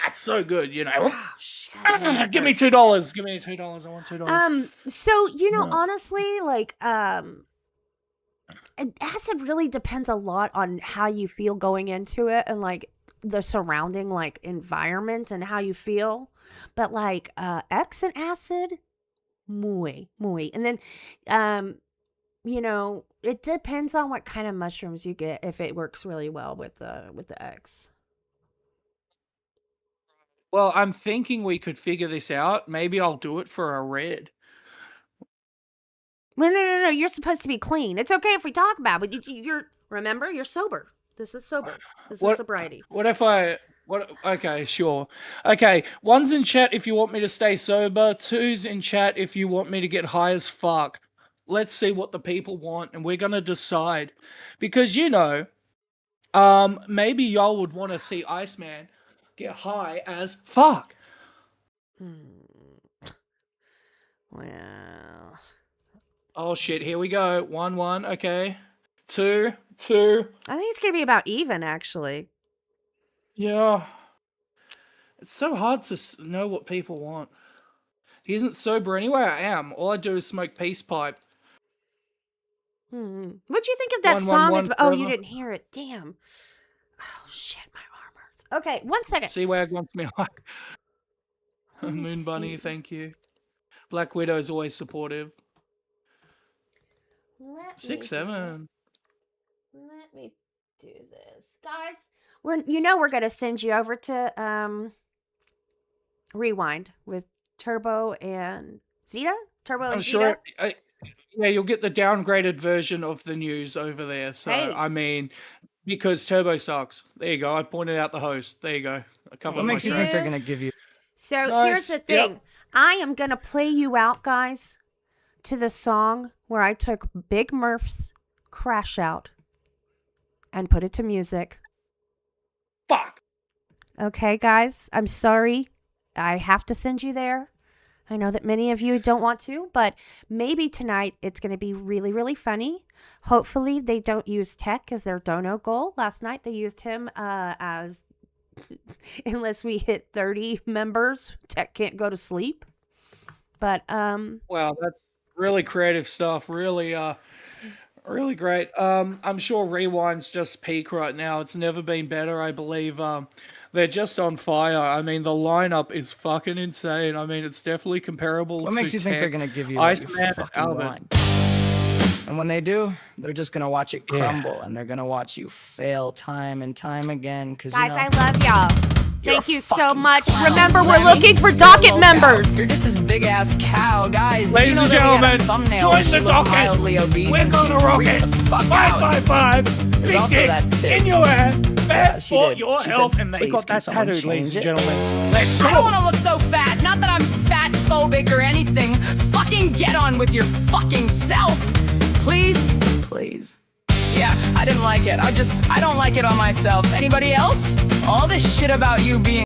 it's so good, you know. Oh, shit. Give me $2. Give me $2. I want $2. So, you know, honestly, like, acid really depends a lot on how you feel going into it and, like, the surrounding, like, environment and how you feel. But, like, X and acid... Muy. And then, you know, it depends on what kind of mushrooms you get if it works really well with the X. Well, I'm thinking we could figure this out. Maybe I'll do it for a red. No. You're supposed to be clean. It's okay if we talk about it, but remember, you're sober. This is sober. This is sobriety. Okay, sure. Okay, 1's in chat if you want me to stay sober. 2's in chat if you want me to get high as fuck. Let's see what the people want, and we're gonna decide. Because, you know, maybe y'all would want to see IceMan get high as fuck. Well. Oh, shit, here we go. 1, okay. 2, 2. I think it's gonna be about even, actually. Yeah. It's so hard to know what people want. He isn't sober anyway. I am. All I do is smoke peace pipe. What'd you think of that 111 song? Oh, you forever. didn't hear it. Damn. Oh shit, my arm hurts. Okay, 1 second. Seawag wants me like Let me Moon Bunny. see. Thank you. Black Widow's always supportive. Let 6-7. me do this, guys. We're gonna send you over to Rewind with Turbo and Zeta. Turbo and I'm Zeta. sure. Yeah, you'll get the downgraded version of the news over there. So Hey. I mean, because Turbo sucks. There you go. I pointed out the host. There you go. A couple What makes you think they're gonna give you? So here's Nice. the thing. Yep. I am gonna play you out, guys, to the song where I took Big Murph's Crash Out and put it to music. Fuck. Okay, guys, I'm sorry. I have to send you there. I know that many of you don't want to, but maybe tonight it's going to be really, really funny. Hopefully they don't use Tech as their dono goal. Last night they used him as, unless we hit 30 members, Tech can't go to sleep. But, Wow, that's really creative stuff. Really, really great. I'm sure Rewind's just peak right now. It's never been better, I believe. They're just on fire. I mean, the lineup is fucking insane. I mean, it's definitely comparable What to makes you think Tech, they're gonna give you what you IceMan, and fucking Albert. want? And when they do, they're just gonna watch it Yeah. crumble, and they're gonna watch you fail time and time again. Because guys, I love y'all. You're Thank a you so fucking much. clown, Remember, we're Lemmy. looking for You're docket Lolcow. members. You're just this big ass cow, guys. Did Ladies you know and that we had a gentlemen, thumbnail join where she the looked docket. mildly obese We're and gonna she rock freaked it. the fuck out. 555. There's Big also dicks that tip. in your ass. Bad she for did. your She health. said, And they "Please, got can that someone tattooed, ladies change and it?" gentlemen. Let's I go. don't want to look so fat. Not that I'm fat phobic or anything. Fucking get on with your fucking self. Please? Please. Yeah, I didn't like it. I don't like it on myself. Anybody else? All this shit about you being